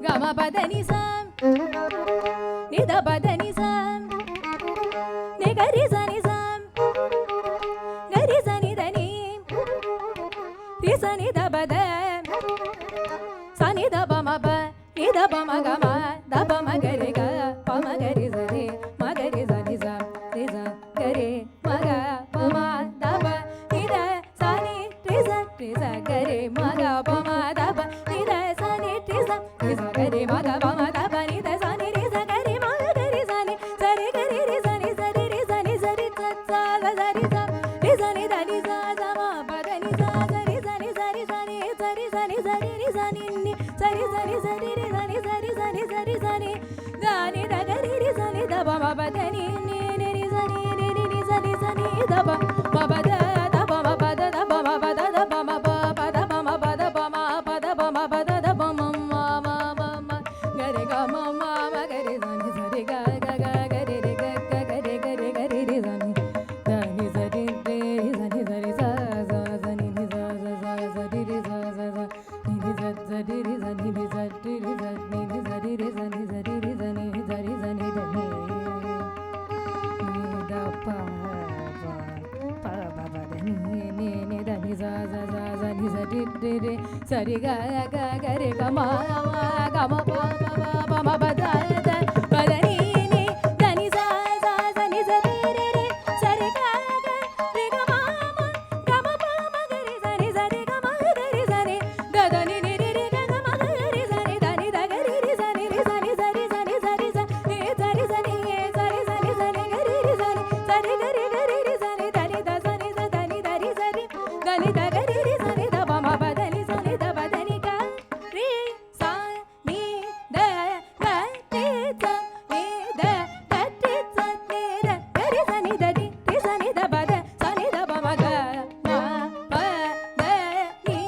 க ம ப த நி சா நி த ப த நி சா நி கரி சனி சா கரி சனி த நி ரி சனி த ப த சனி த ப ம ப நி த ப ம க ம த ப ம கரி க ப ம கரி சனி ம கரி சனி சா ரி ச கரி ம க ப ம த ப நி த சனி ரி ச கரி ம க ப ம த ப நி த சனி ரி ச கரி ம க ப ம த ப நி த சனி ரி ச கரி ம கரி சனி சரி கரி ரி சனி சரி ரி சனி சரி ச ச சரி ச ரி சனி த நி ச ச ம ப த நி ச சரி சனி சரி சனி சரி சனி சரி ரி சனி நி சரி சனி சரி ரி சனி சரி சனி சரி சனி த நி த கரி ரி சனி த ப ம ப த நி நி நி ரி சனி நி நி ரி சனி சனி த ப ம ப த த ப ம ப த த ப ம ப த த ப ம ப ப த ப ம ப த ப ம ப த ப ம ப த த ப ம ம ம ம ம கரி க ம ம ம கரி சனி சரி க க க கரி ரி க க கரி கரி கரி ரி சனி த நி சரி ரி சனி சரி ச ச சனி நி ச ச ச சரி ரி ச ச ச நி நி ச சரி ரி சனி நி சரி ரி ச நி நி சரி ரி சனி சரி ரி சனி சரி சனி த நி நி த ப ப ப ப த நி நி நி த நி ச ச ச ச நி சரி ரி ரி சரி க க கரி க ம ம க ம ப ப ப ப ம ப த த ப த நி நி த நி ச ச ச நி சரி ரி ரி சரி க க ரி க ம ம க ம ப ம கரி சனி சரி க ம கரி சனி த த நி நி ரி ரி க க ம கரி சனி த நி த கரி ரி சனி ரி சனி சரி சனி சரி ச நி சரி சனி சரி சனி சனி கரி ரி சனி சரி கரி கரி ரி சனி த நி த சனி த த நி த ரி சரி த நி த கரி ரி சனி த ப ம ப த நி சனி த ப த நி க ரி ச நி த க ரி ச நி த க ரி ச நி த கரி சனி த ரி ரி சனி த ப த சனி த ப ம க ம ப த நி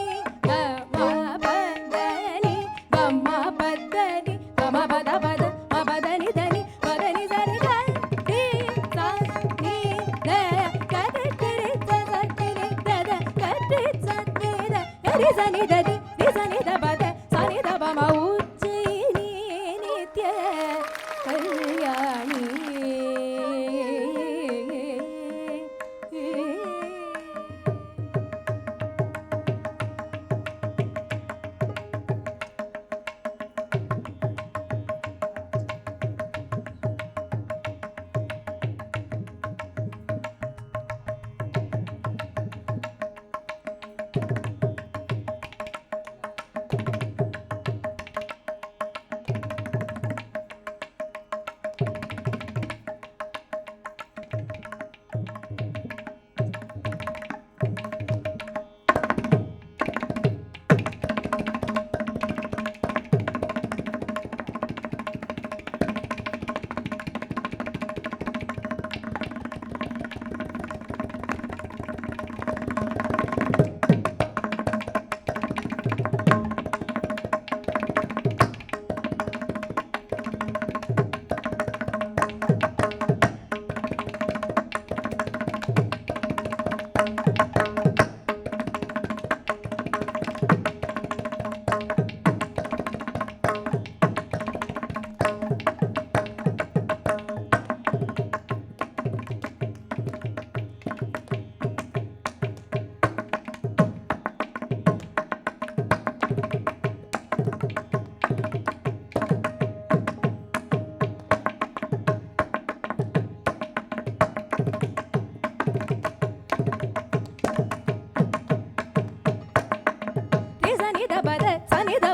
க ம ப த நி க ம ப த நி க ம ப த ப த ம ப த நி த நி ப த நி சரி க ரி ச நி த க ரி ரி ச ச நி நி த த க ரி ச நி த கரி சனி த ரி ரி சனி த ப த சனி த ப ம உஜ்ஜயினி நித்ய கல்யாணி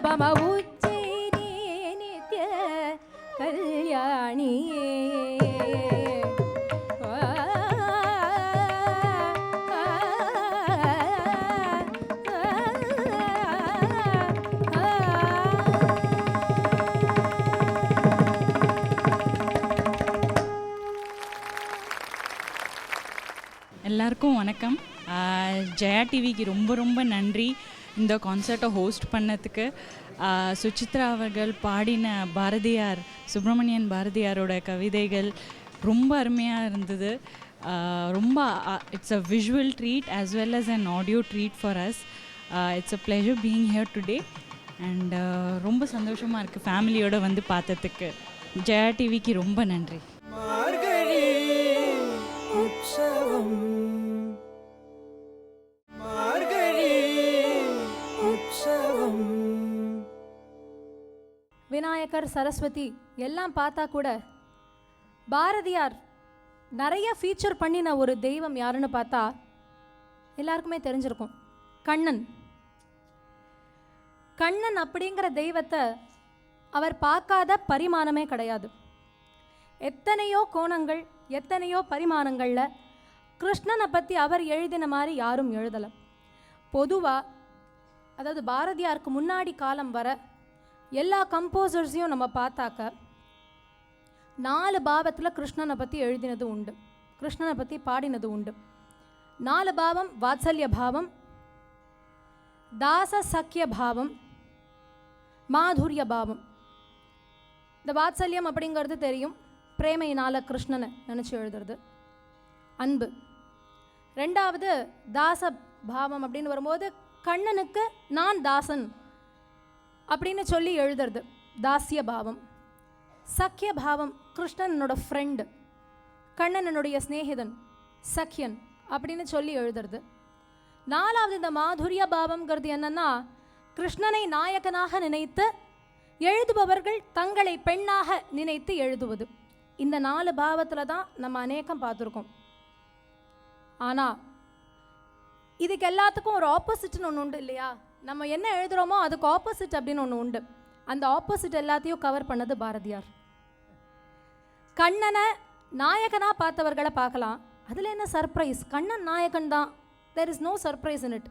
பம உச்சை நீ நித்ய கல்யாணியே எல்லாருக்கும் வணக்கம். ஜெயா டிவிக்கு ரொம்ப ரொம்ப நன்றி இந்த கான்சர்ட்டை ஹோஸ்ட் பண்ணதுக்கு. சுசித்ரா அவர்கள் பாடின பாரதியார், சுப்பிரமணியன் பாரதியாரோட கவிதைகள் ரொம்ப அருமையாக இருந்தது. ரொம்ப it's a visual treat as well as an audio treat for us. It's a pleasure being here today and ரொம்ப சந்தோஷமாக இருக்குது ஃபேமிலியோடு வந்து பார்த்ததுக்கு. ஜெயா டிவிக்கு ரொம்ப நன்றி. விநாயகர், சரஸ்வதி எல்லாம் பார்த்தா கூட பாரதியார் நிறைய ஃபீச்சர் பண்ணின ஒரு தெய்வம் யாருன்னு பார்த்தா எல்லாருக்குமே தெரிஞ்சிருக்கும். கண்ணன். கண்ணன் அப்படிங்கிற தெய்வத்தை அவர் பார்க்காத பரிமாணமே கிடையாது. எத்தனையோ கோணங்கள், எத்தனையோ பரிமாணங்களில் கிருஷ்ணனை பற்றி அவர் எழுதின மாதிரி யாரும் எழுதலை. பொதுவாக அதாவது பாரதியாருக்கு முன்னாடி காலம் வர எல்லா கம்போசர்ஸையும் நம்ம பார்த்தாக்க 4 பாவத்தில் கிருஷ்ணனை பற்றி எழுதினது உண்டு, கிருஷ்ணனை பற்றி பாடினது உண்டு. 4 பாவம்: வாத்சல்ய பாவம், தாச சக்கிய பாவம், மாதுரிய பாவம். இந்த வாத்சல்யம் அப்படிங்கிறது தெரியும், பிரேமையினால் கிருஷ்ணனை நினச்சி எழுதுறது, அன்பு. 2வது தாச பாவம் அப்படின்னு வரும்போது கண்ணனுக்கு நான் தாசன் அப்படின்னு சொல்லி எழுதுறது, தாசிய பாவம். சக்கிய பாவம், கிருஷ்ணன் என்னோட ஃப்ரெண்டு, கண்ணன் என்னுடைய ஸ்நேகிதன், சக்கியன் அப்படின்னு சொல்லி எழுதுறது. 4வது இந்த மாதுரிய பாவம்ங்கிறது என்னன்னா, கிருஷ்ணனை நாயகனாக நினைத்து எழுதுபவர்கள் தங்களை பெண்ணாக நினைத்து எழுதுவது. இந்த 4 பாவத்தில் தான் நம்ம அநேகம் பார்த்துருக்கோம். ஆனால் இதுக்கு எல்லாத்துக்கும் ஒரு ஆப்போசிட்னு ஒன்று உண்டு இல்லையா? நம்ம என்ன எழுதுகிறோமோ அதுக்கு ஆப்போசிட் அப்படின்னு ஒன்று உண்டு. அந்த ஆப்போசிட் எல்லாத்தையும் கவர் பண்ணது பாரதியார். கண்ணனை நாயகனாக பார்த்தவர்களை பார்க்கலாம், அதில் என்ன சர்ப்ரைஸ்? கண்ணன் நாயகன் தான், there is no surprise in it.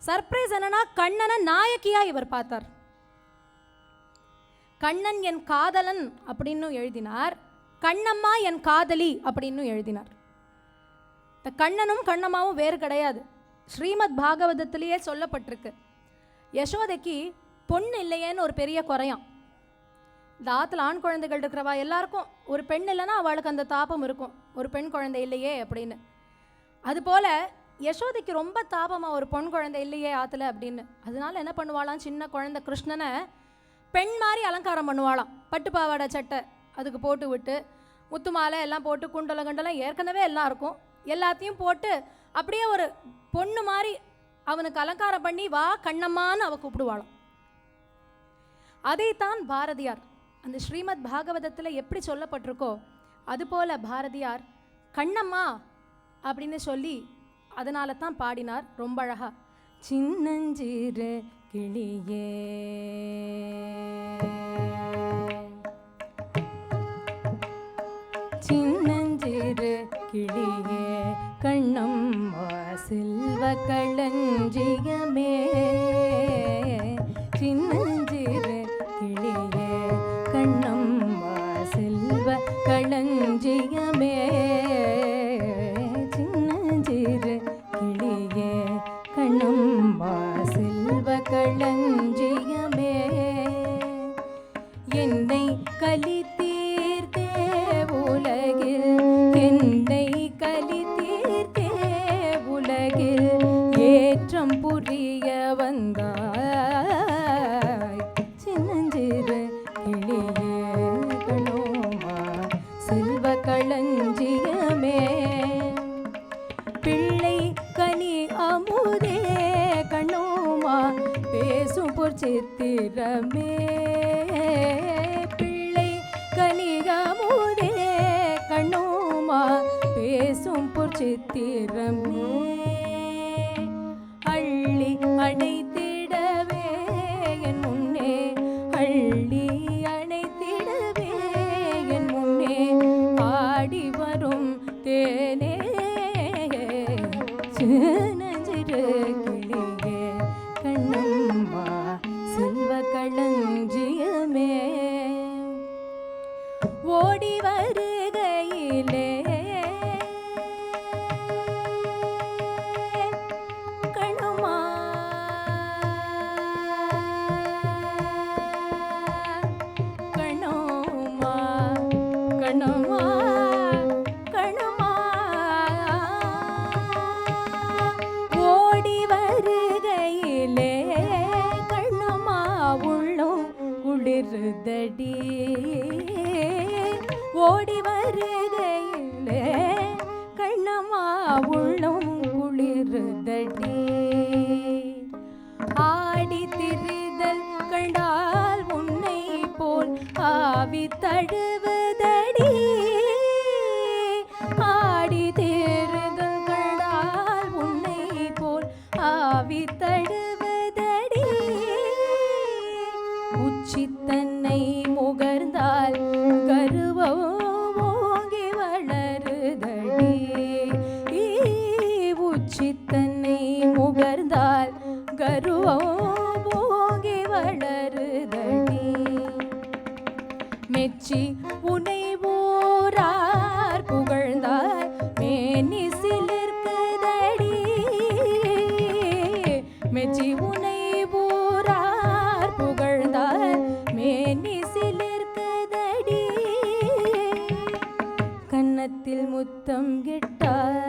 Surprise என்னன்னா, கண்ணனை நாயகியாக இவர் பார்த்தார். கண்ணன் என் காதலன் அப்படின்னு எழுதினார், கண்ணம்மா என் காதலி அப்படின்னு எழுதினார். இந்த கண்ணனும் கண்ணம்மாவும் வேறு கிடையாது. ஸ்ரீமத் பாகவதத்திலேயே சொல்லப்பட்டிருக்கு, யசோதைக்கு பொண்ணு இல்லையேன்னு ஒரு பெரிய குறையாம். இந்த ஆற்றுல ஆண் குழந்தைகள் இருக்கிறவா எல்லாருக்கும் ஒரு பெண் இல்லைன்னா அவளுக்கு அந்த தாபம் இருக்கும், ஒரு பெண் குழந்தை இல்லையே அப்படின்னு. அதுபோல் யசோதைக்கு ரொம்ப தாபமாக ஒரு பொன் குழந்தை இல்லையே ஆற்றுல அப்படின்னு. அதனால என்ன பண்ணுவாளாம், சின்ன குழந்தை கிருஷ்ணனை பெண் மாதிரி அலங்காரம் பண்ணுவாளாம். பட்டு பாவாடை சட்டை அதுக்கு போட்டு விட்டு, முத்து மாலை எல்லாம் போட்டு, குண்டலம் கண்டலம் ஏற்கனவே எல்லாம் இருக்கும், எல்லாத்தையும் போட்டு அப்படியே ஒரு பொண்ணு மாதிரி அவனுக்கு அலங்காரம் பண்ணி வா கண்ணம்மான்னு அவ கூப்பிடுவாளாம். அதைத்தான் பாரதியார் அந்த ஸ்ரீமத் பாகவதத்தில் எப்படி சொல்லப்பட்டிருக்கோ அதுபோல் பாரதியார் கண்ணம்மா அப்படின்னு சொல்லி அதனால தான் பாடினார் ரொம்ப அழகா. சின்னஞ்சிறு கிளியே சின்னஞ்சிறு கிளியே கண்ணம்மா செல்வ களஞ்சியமே, சின்னஞ்சிறு கிளியே கண்ணம்மா செல்வ களஞ்சியமே, சின்னஞ்சிறு கிளியே கண்ணம்மா செல்வ களஞ்சியமே, என்னை கலி தீர்த்தே உலகில், என்னை கலி தீர்த்தே உலகில் ஏற்றம் புரிய வந்தாய், சின்னஞ்சிறு கிளியே கண்ணம்மா செல்வ களஞ்சியமே, பிள்ளை கனி அமுதே கண்ணம்மா பேசும் பொற்சித்திரமே, பிள்ளை கனி அமுதே கண்ணம்மா பேசும் பொற்சித்திரமே, அள்ளி அடைத்திடவே என் முன்னே தேனே சின்னஞ்சிறு கிளியே கண்ணம்மா செல்வ களஞ்சியமே ஓடி வருகையிலே கண்ணம்மா கண்ணம்மா கண்ணம்மா கண்ணம்மா ஓடி வருகையிலே கண்ணம்மா உள்ளம் குளிர்தடி ஓடி வருகையிலே கண்ணம்மா உள்ளம் குளிர்தடி ஆடி திரிதல் கண்டால் உன்னை போல் ஆவி தழுவுதடி ஆடி திரிதல் கண்டால் உன்னை போல் ஆவி தழுவுதடி உச்சி தன்னை முகர்ந்தால் கருவம் ஓங்கி வளருதடி உச்சி தன்னை முகர்ந்தால் கருவம் ஓங்கி வளருதடி மெச்சி உனை ஊரார் புகழ்ந்தால் மேனி சிலிர்க்குதடி மெச்சி உனை ஊரார் புகழ்ந்தால் மேனி சிலிர்க்குதடி கன்னத்தில் முத்தம் கிட்டால்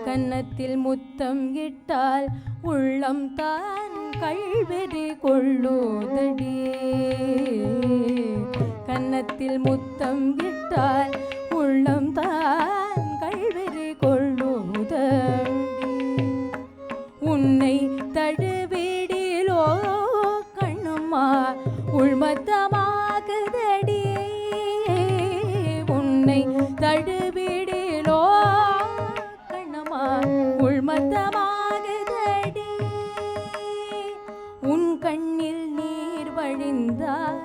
கன்னத்தில் முத்தம் கிட்டால் உள்ளம் தான் கள்வெறி கொள்ளுதடி கன்னத்தில் முத்தம் கிட்டால் உள்ளம் தான் கள்வெறி கொள்ளுதடி உன்னை தழுவிடிலோ கண்ணம்மா உள்மத்தமாகுதடி உன்னை தழுவிடிலோ கண்ணம்மா உள்மத்தமாகுதடி உன் கண்ணில் நீர் வழிந்தால்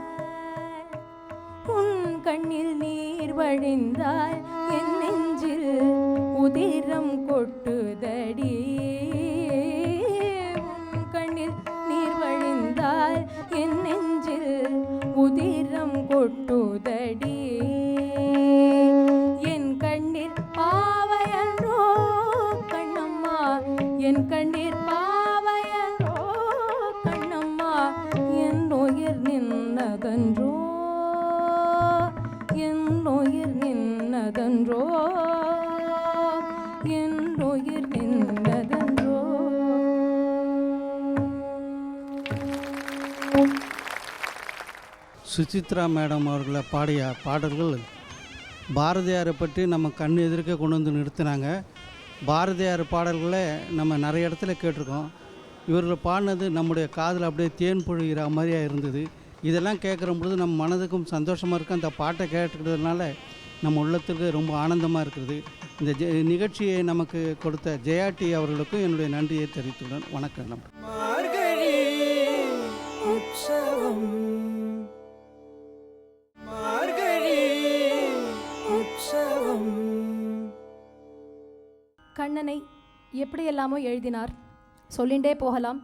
உன் கண்ணில் நீர் வழிந்தால் என் நெஞ்சில் உதிரம் கொட்டுதடி உன் கண்ணில் நீர் வழிந்தால் என் நெஞ்சில் உதிரம் கொட்டுதடி என் கண்ணீர் பாவையன்றோ கண்ணம்மா என் கண்ணீர் பாவையன்றோ கண்ணம்மா என் உயிர் நின்னதன்றோ என் உயிர் நின்னதன்றோ என் உயிர் நின்னதன்றோ சுசித்ரா மேடம் அவர்களை பாடிய பாடல்கள் பாரதியாரை பற்றி நம்ம கண் எதிர்க்க கொண்டு வந்து நிறுத்தினாங்க. பாரதியார் பாடல்களை நம்ம நிறைய இடத்துல கேட்டிருக்கோம். இவர்கள் பாடினது நம்முடைய காதில் அப்படியே தேன் பொழிகிற மாதிரியாக இருந்தது. இதெல்லாம் கேட்குற பொழுது நம்ம மனதுக்கும் சந்தோஷமாக இருக்குது. அந்த பாட்டை கேட்டுக்கிறதுனால நம்ம உள்ளத்திற்கு ரொம்ப ஆனந்தமாக இருக்கிறது. இந்த நிகழ்ச்சியை நமக்கு கொடுத்த ஜெயா டி அவர்களுக்கும் என்னுடைய நன்றியை தெரிவித்துள்ளேன். வணக்கம். கண்ணனை எப்படியெல்லாமோ எழுதினார், சொல்லிகிட்டே போகலாம்.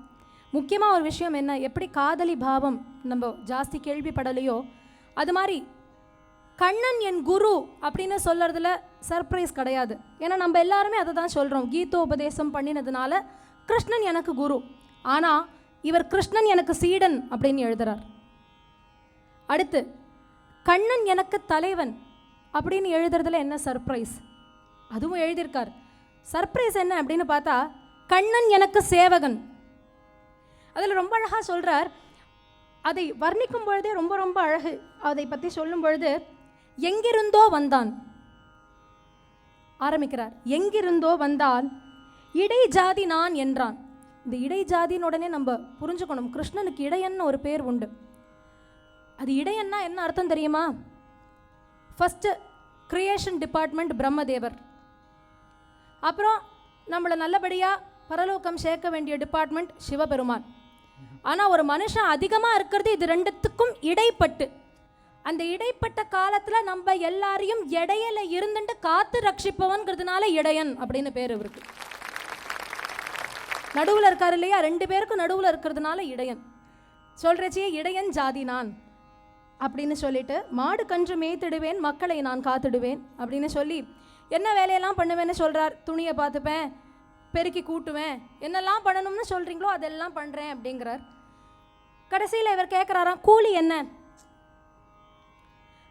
முக்கியமாக ஒரு விஷயம் என்ன, எப்படி காதலி பாவம் நம்ம ஜாஸ்தி கேள்விப்படலையோ அது மாதிரி கண்ணன் என் குரு அப்படின்னு சொல்கிறதுல சர்ப்ரைஸ் கிடையாது. ஏன்னா நம்ம எல்லாருமே அதை தான் சொல்கிறோம், கீதோபதேசம் பண்ணினதுனால கிருஷ்ணன் எனக்கு குரு. ஆனால் இவர் கிருஷ்ணன் எனக்கு சீடன் அப்படின்னு எழுதுகிறார். அடுத்து கண்ணன் எனக்கு தலைவன் அப்படின்னு எழுதுறதுல என்ன சர்ப்ரைஸ், அதுவும் எழுதியிருக்கார். சர்ப்ரைஸ் என்ன அப்படின்னு பார்த்தா கண்ணன் எனக்கு சேவகன். அதில் ரொம்ப அழகாக சொல்கிறார். அதை வர்ணிக்கும் பொழுதே ரொம்ப ரொம்ப அழகு. அதை பற்றி சொல்லும் பொழுது எங்கிருந்தோ வந்தான் ஆரம்பிக்கிறார். எங்கிருந்தோ வந்தான் இடை ஜாதி நான் என்றான். இந்த இடை ஜாதின்னு உடனே நம்ம புரிஞ்சுக்கணும், கிருஷ்ணனுக்கு இடையன்னு ஒரு பேர் உண்டு. அது இடையன்னா என்ன அர்த்தம் தெரியுமா? ஃபஸ்ட்டு கிரியேஷன் டிபார்ட்மெண்ட் பிரம்மதேவர், அப்புறம் நம்மளை நல்லபடியாக பரலோகம் சேர்க்க வேண்டிய டிபார்ட்மெண்ட் சிவபெருமான். ஆனால் ஒரு மனுஷன் அதிகமாக இருக்கிறது இது ரெண்டுத்துக்கும் இடைப்பட்டு. அந்த இடைப்பட்ட காலத்தில் நம்ம எல்லாரையும் இடையில இருந்துட்டு காத்து ரட்சிப்பவன்கிறதுனால இடையன் அப்படின்னு பேர் இவருக்கு. நடுவில் இருக்காரு இல்லையா, 2 பேருக்கும் நடுவில் இருக்கிறதுனால இடையன். சொல்றச்சே இடையன் ஜாதி நான் அப்படின்னு சொல்லிட்டு, மாடு கன்று மேய்த்திடுவேன் மக்களை நான் காத்திடுவேன் அப்படின்னு சொல்லி என்ன வேலையெல்லாம் பண்ணுவேன்னு சொல்கிறார். துணியை பார்த்துப்பேன், பெருக்கி கூட்டுவேன், என்னெல்லாம் பண்ணணும்னு சொல்கிறீங்களோ அதெல்லாம் பண்ணுறேன் அப்படிங்கிறார். கடைசியில் இவர் கேட்குறாராம், கூலி என்ன,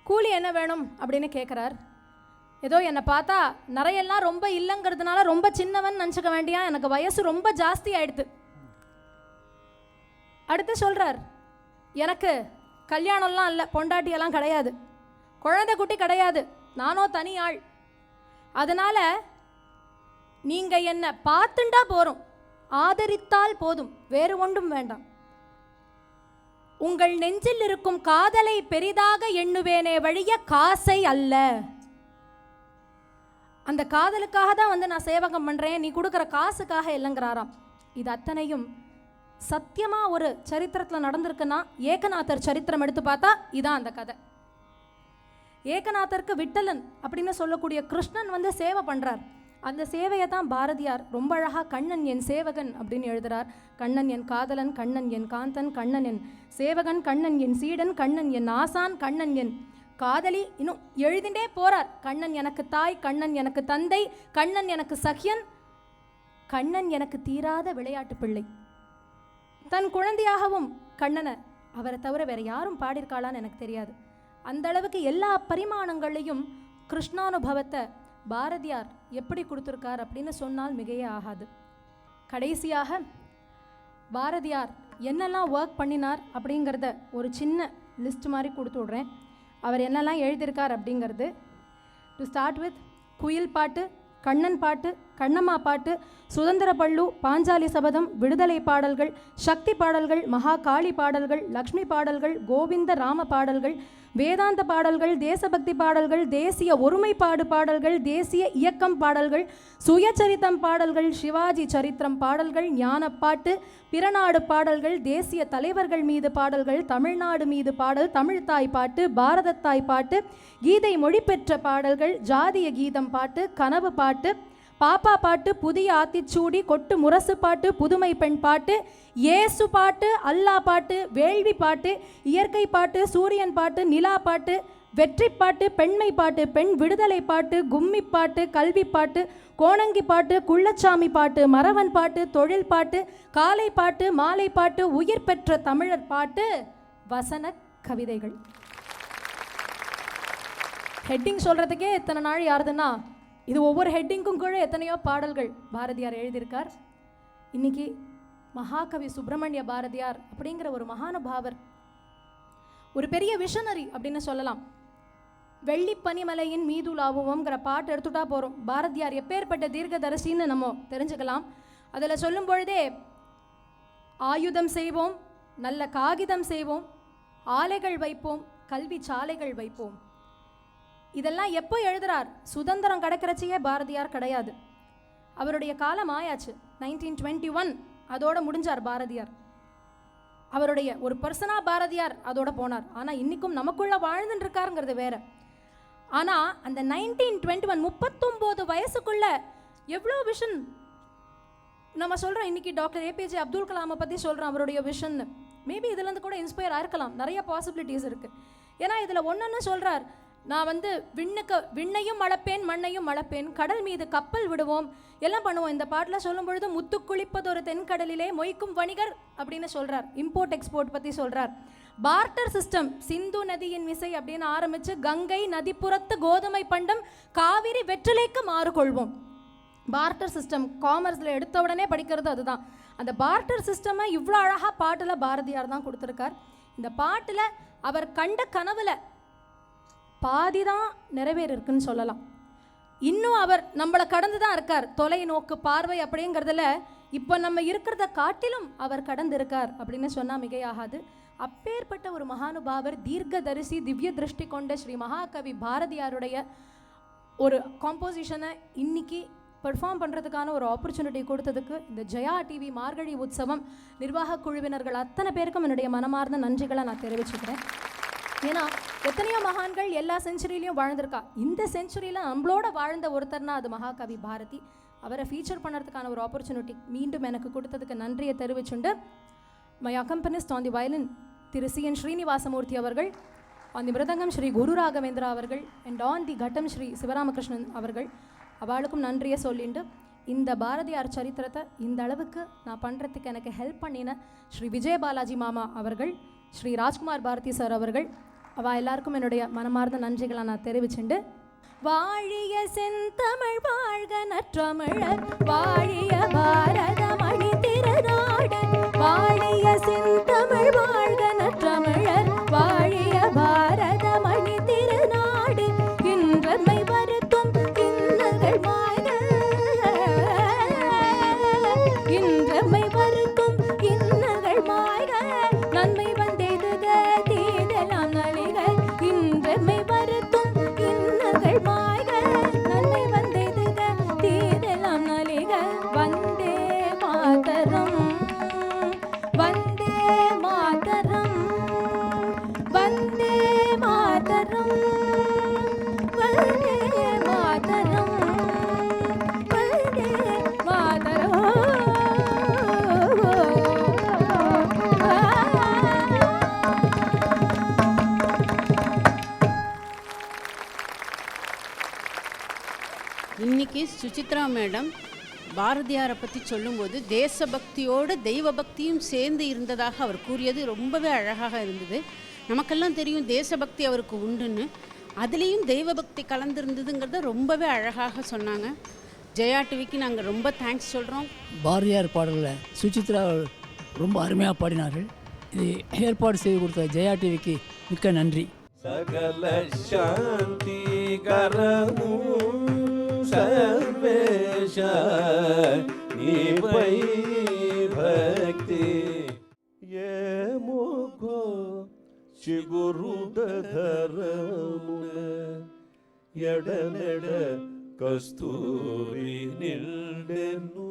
கூலி என்ன வேணும் அப்படின்னு கேட்குறார். ஏதோ என்னை பார்த்தா நிறையெல்லாம் ரொம்ப இல்லைங்கிறதுனால ரொம்ப சின்னவன் நினச்சிக்க வேண்டியா, எனக்கு வயசு ரொம்ப ஜாஸ்தி ஆயிடுது. அடுத்து சொல்கிறார், எனக்கு கல்யாணம்லாம் இல்லை, பொண்டாட்டியெல்லாம் கிடையாது, குழந்தை குட்டி கிடையாது, நானோ தனி ஆள். அதனால் நீங்கள் என்னை பார்த்துண்டா போகிறோம், ஆதரித்தால் போதும், வேறு ஒன்றும் வேண்டாம். உங்கள் நெஞ்சில் இருக்கும் காதலை பெரிதாக எண்ணுவேனே வழிய காசை அல்ல. அந்த காதலுக்காக தான் வந்து நான் சேவகம் பண்ணுறேன், நீ கொடுக்குற காசுக்காக இல்லைங்கிறாராம். இது அத்தனையும் சத்தியமாக ஒரு சரித்திரத்தில் நடந்திருக்குன்னா ஏகநாதர் சரித்திரம் எடுத்து பார்த்தா இதான் அந்த கதை. ஏகநாதருக்கு விட்டலன் அப்படின்னு சொல்லக்கூடிய கிருஷ்ணன் வந்து சேவை பண்ணுறார். அந்த சேவையை தான் பாரதியார் ரொம்ப அழகாக கண்ணன் என் சேவகன் அப்படின்னு எழுதுகிறார். கண்ணன் என் காதலன், கண்ணன் என் காந்தன், கண்ணன் என் சேவகன், கண்ணன் என் சீடன், கண்ணன் என் ஆசான், கண்ணன் என் காதலி, இன்னும் எழுதிண்டே போறார். கண்ணன் எனக்கு தாய், கண்ணன் எனக்கு தந்தை, கண்ணன் எனக்கு சகியன், கண்ணன் எனக்கு தீராத விளையாட்டு பிள்ளை. தன் குழந்தையாகவும் கண்ணனை அவரை தவிர வேற யாரும் பாடியிருக்காளான்னு எனக்கு தெரியாது. அந்த அளவுக்கு எல்லா பரிமாணங்களையும் கிருஷ்ணானுபவத்தை பாரதியார் எப்படி கொடுத்துருக்கார் அப்படின்னு சொன்னால் மிகையே ஆகாது. கடைசியாக பாரதியார் என்னெல்லாம் ஒர்க் பண்ணினார் அப்படிங்கிறத ஒரு சின்ன லிஸ்ட் மாதிரி கொடுத்து விட்றேன். அவர் என்னெல்லாம் எழுதியிருக்கார் அப்படிங்கிறது. டு ஸ்டார்ட் வித் குயில் பாட்டு, கண்ணன் பாட்டு, கண்ணம்மா பாட்டு, சுதந்திர பள்ளு, பாஞ்சாலி சபதம், விடுதலை பாடல்கள், சக்தி பாடல்கள், மகா காளி பாடல்கள், லக்ஷ்மி பாடல்கள், கோவிந்த ராம பாடல்கள், வேதாந்த பாடல்கள், தேசபக்தி பாடல்கள், தேசிய ஒருமைப்பாடு பாடல்கள், தேசிய இயக்கம் பாடல்கள், சுயச்சரித்தம் பாடல்கள், சிவாஜி சரித்திரம் பாடல்கள், ஞானப்பாட்டு, பிறநாடு பாடல்கள், தேசிய தலைவர்கள் மீது பாடல்கள், தமிழ்நாடு மீது பாடல், தமிழ்தாய் பாட்டு, பாரதத்தாய் பாட்டு, கீதை மொழி பெற்ற பாடல்கள், ஜாதிய கீதம் பாட்டு, கனவு பாட்டு, பாப்பா பாட்டு, புதிய ஆத்திச்சூடி, கொட்டு முரசு பாட்டு, புதுமை பெண் பாட்டு, இயேசு பாட்டு, அல்லா பாட்டு, வேள்வி பாட்டு, இயற்கை பாட்டு, சூரியன் பாட்டு, நிலா பாட்டு, வெற்றி பாட்டு, பெண்மை பாட்டு, பெண் விடுதலை பாட்டு, கும்மி பாட்டு, கல்வி பாட்டு, கோணங்கி பாட்டு, குள்ளச்சாமி பாட்டு, மறவன் பாட்டு, தொழில் பாட்டு, காலை பாட்டு, மாலை பாட்டு, உயிர் பெற்ற தமிழர் பாட்டு, வசன கவிதைகள். ஹெட்டிங் சொல்கிறதுக்கே எத்தனை நாள் யாருதுன்னா, இது ஒவ்வொரு ஹெட்டிங்கும் கூட எத்தனையோ பாடல்கள் பாரதியார் எழுதியிருக்கார். இன்னைக்கு மகாகவி சுப்பிரமணிய பாரதியார் அப்படிங்கிற ஒரு மகானுபாவர், ஒரு பெரிய விஷனரி அப்படின்னு சொல்லலாம். வெள்ளி பனிமலையின் மீதுலாவுவோங்கிற பாட்டு எடுத்துட்டா போகிறோம். பாரதியார் எப்பேற்பட்ட தீர்க்கதரிசின்னு நம்ம தெரிஞ்சுக்கலாம். அதில் சொல்லும் பொழுதே ஆயுதம் செய்வோம், நல்ல காகிதம் செய்வோம், ஆலைகள் வைப்போம், கல்வி சாலைகள் வைப்போம். இதெல்லாம் எப்போ எழுதுறார்? சுதந்திரம் கிடைக்கிறச்சையே பாரதியார் கிடையாது, அவருடைய காலம் ஆயாச்சு. 1921 அதோட முடிஞ்சார் பாரதியார். அவருடைய ஒரு பர்சனாக பாரதியார் அதோட போனார். ஆனால் இன்றைக்கும் நமக்குள்ளே வாழ்ந்துட்டு இருக்காருங்கிறது வேற. ஆனால் அந்த 1921 39 வயசுக்குள்ள எவ்வளோ விஷன் நம்ம சொல்கிறோம். இன்றைக்கி டாக்டர் ஏபிஜே அப்துல் கலாமை பற்றி சொல்கிறோம், அவருடைய விஷன். மேபி இதுலேருந்து கூட இன்ஸ்பயர் ஆயிருக்கலாம், நிறைய பாசிபிலிட்டிஸ் இருக்குது. ஏன்னா இதில் ஒன்று சொல்கிறார், நான் வந்து விண்ணையும் அளப்பேன், மண்ணையும் அளப்பேன், கடல் மீது கப்பல் விடுவோம், எல்லாம் பண்ணுவோம். இந்த பாட்டில் சொல்லும் பொழுது முத்து குளிப்பதொரு தென்கடலிலே மொய்க்கும் வணிகர் அப்படின்னு சொல்கிறார். இம்போர்ட் எக்ஸ்போர்ட் பற்றி சொல்கிறார். பார்ட்டர் சிஸ்டம், சிந்து நதியின் விசை அப்படின்னு ஆரம்பித்து கங்கை நதிப்புறத்து கோதுமை பண்டம், காவிரி வெற்றிலைக்கு மாறுகொள்வோம். பார்ட்டர் சிஸ்டம் காமர்ஸில் எடுத்த உடனே படிக்கிறது அதுதான். அந்த பார்ட்டர் சிஸ்டமை இவ்வளோ அழகாக பாட்டில் பாரதியார் தான் கொடுத்துருக்கார். இந்த பாட்டில் அவர் கண்ட கனவில் பாதி தான் நிறைவேறிருக்குன்னு சொல்லலாம். இன்னும் அவர் நம்மளை கடந்து தான் இருக்கார். தொலைநோக்கு பார்வை அப்படிங்கிறதுல இப்போ நம்ம இருக்கிறத காட்டிலும் அவர் கடந்து இருக்கார் அப்படின்னு சொன்னால் மிகையாகாது. அப்பேற்பட்ட ஒரு மகானுபாவர், தீர்க்கதரிசி, திவ்ய திருஷ்டி கொண்ட ஸ்ரீ மகாகவி பாரதியாருடைய ஒரு காம்போசிஷனை இன்னைக்கு பெர்ஃபார்ம் பண்ணுறதுக்கான ஒரு ஆப்பர்ச்சுனிட்டி கொடுத்ததுக்கு இந்த ஜெயா டிவி மார்கழி உற்சவம் நிர்வாக குழுவினர்கள் அத்தனை பேருக்கும் என்னுடைய மனமார்ந்த நன்றிகளை நான் தெரிவிச்சுக்கிறேன். ஏன்னா எத்தனையோ மகான்கள் எல்லா செஞ்சுரியிலையும் வாழ்ந்திருக்கா. இந்த செஞ்சுரியில் நம்மளோட வாழ்ந்த ஒருத்தர்னா அது மகாகவி பாரதி. அவரை ஃபீச்சர் பண்ணுறதுக்கான ஒரு ஆப்பர்ச்சுனிட்டி மீண்டும் எனக்கு கொடுத்ததுக்கு நன்றியை தெரிவிச்சுண்டு, my accompanist on the violin Thiru CN Srinivasamurthy அவர்கள், ஆன் தி மிருதங்கம் ஸ்ரீ குரு ராகவேந்திரா அவர்கள், அண்ட் ஆன் தி கட்டம் ஸ்ரீ சிவராமகிருஷ்ணன் அவர்கள், அவளுக்கும் நன்றியை சொல்லிண்டு, இந்த பாரதியார் சரித்திரத்தை இந்த அளவுக்கு நான் பண்ணுறதுக்கு எனக்கு ஹெல்ப் பண்ணின ஸ்ரீ விஜயபாலாஜி மாமா அவர்கள், ஸ்ரீ ராஜ்குமார் பாரதி சார் அவர்கள், அவள் எல்லாருக்கும் என்னுடைய மனமார்ந்த நன்றிகளை நான் தெரிவிச்சுண்டு, வாழிய செந்தமிழ் வாழ்க நற்றமிழர் வாழிய பாரத மணி திருநாடு, வாழிய செந்தமிழ் வாழ்க நற்றமிழர் வாழிய பாரத மணி திருநாடு, இன்றமை வருத்தும் இன்னல்கள் மாய்க, இன்றமை வருத்தும் இன்னல்கள் மாய்க, நன்மை வந்தெய்துக தீதெல்லாம் நலிக, இன்றமை வருத்தும் இன்னல்கள் மாய்க, நன்மை வந்தெய்துக தீதெல்லாம் நலிக, வந்தே மாதரம் வந்தே மாதரம் வந்தே மாதரம் வந்தே மாதரம் வந்தே மாதரம். இன்னைக்கு சுசித்ரா மேடம் பாரதியாரை பற்றி சொல்லும்போது தேசபக்தியோடு தெய்வ பக்தியும் சேர்ந்து இருந்ததாக அவர் கூறியது ரொம்பவே அழகாக இருந்தது. நமக்கெல்லாம் தெரியும் தேசபக்தி அவருக்கு உண்டுன்னு, அதுலேயும் தெய்வ பக்தி கலந்துருந்ததுங்கிறத ரொம்பவே அழகாக சொன்னாங்க. ஜெயா டிவிக்கு நாங்கள் ரொம்ப தேங்க்ஸ் சொல்கிறோம். பாரதியார் பாடல்களை சுசித்ரா ரொம்ப அருமையாக பாடினார்கள். இது ஏற்பாடு செய்து கொடுத்த ஜெயா டிவிக்கு மிக்க நன்றி. சகல சாந்தி கரமு சர்வேஷ நீபை பக்தி ஏ முகோ சிகுருட தரமுன எடநெட கஸ்தூரி நில்டென்னு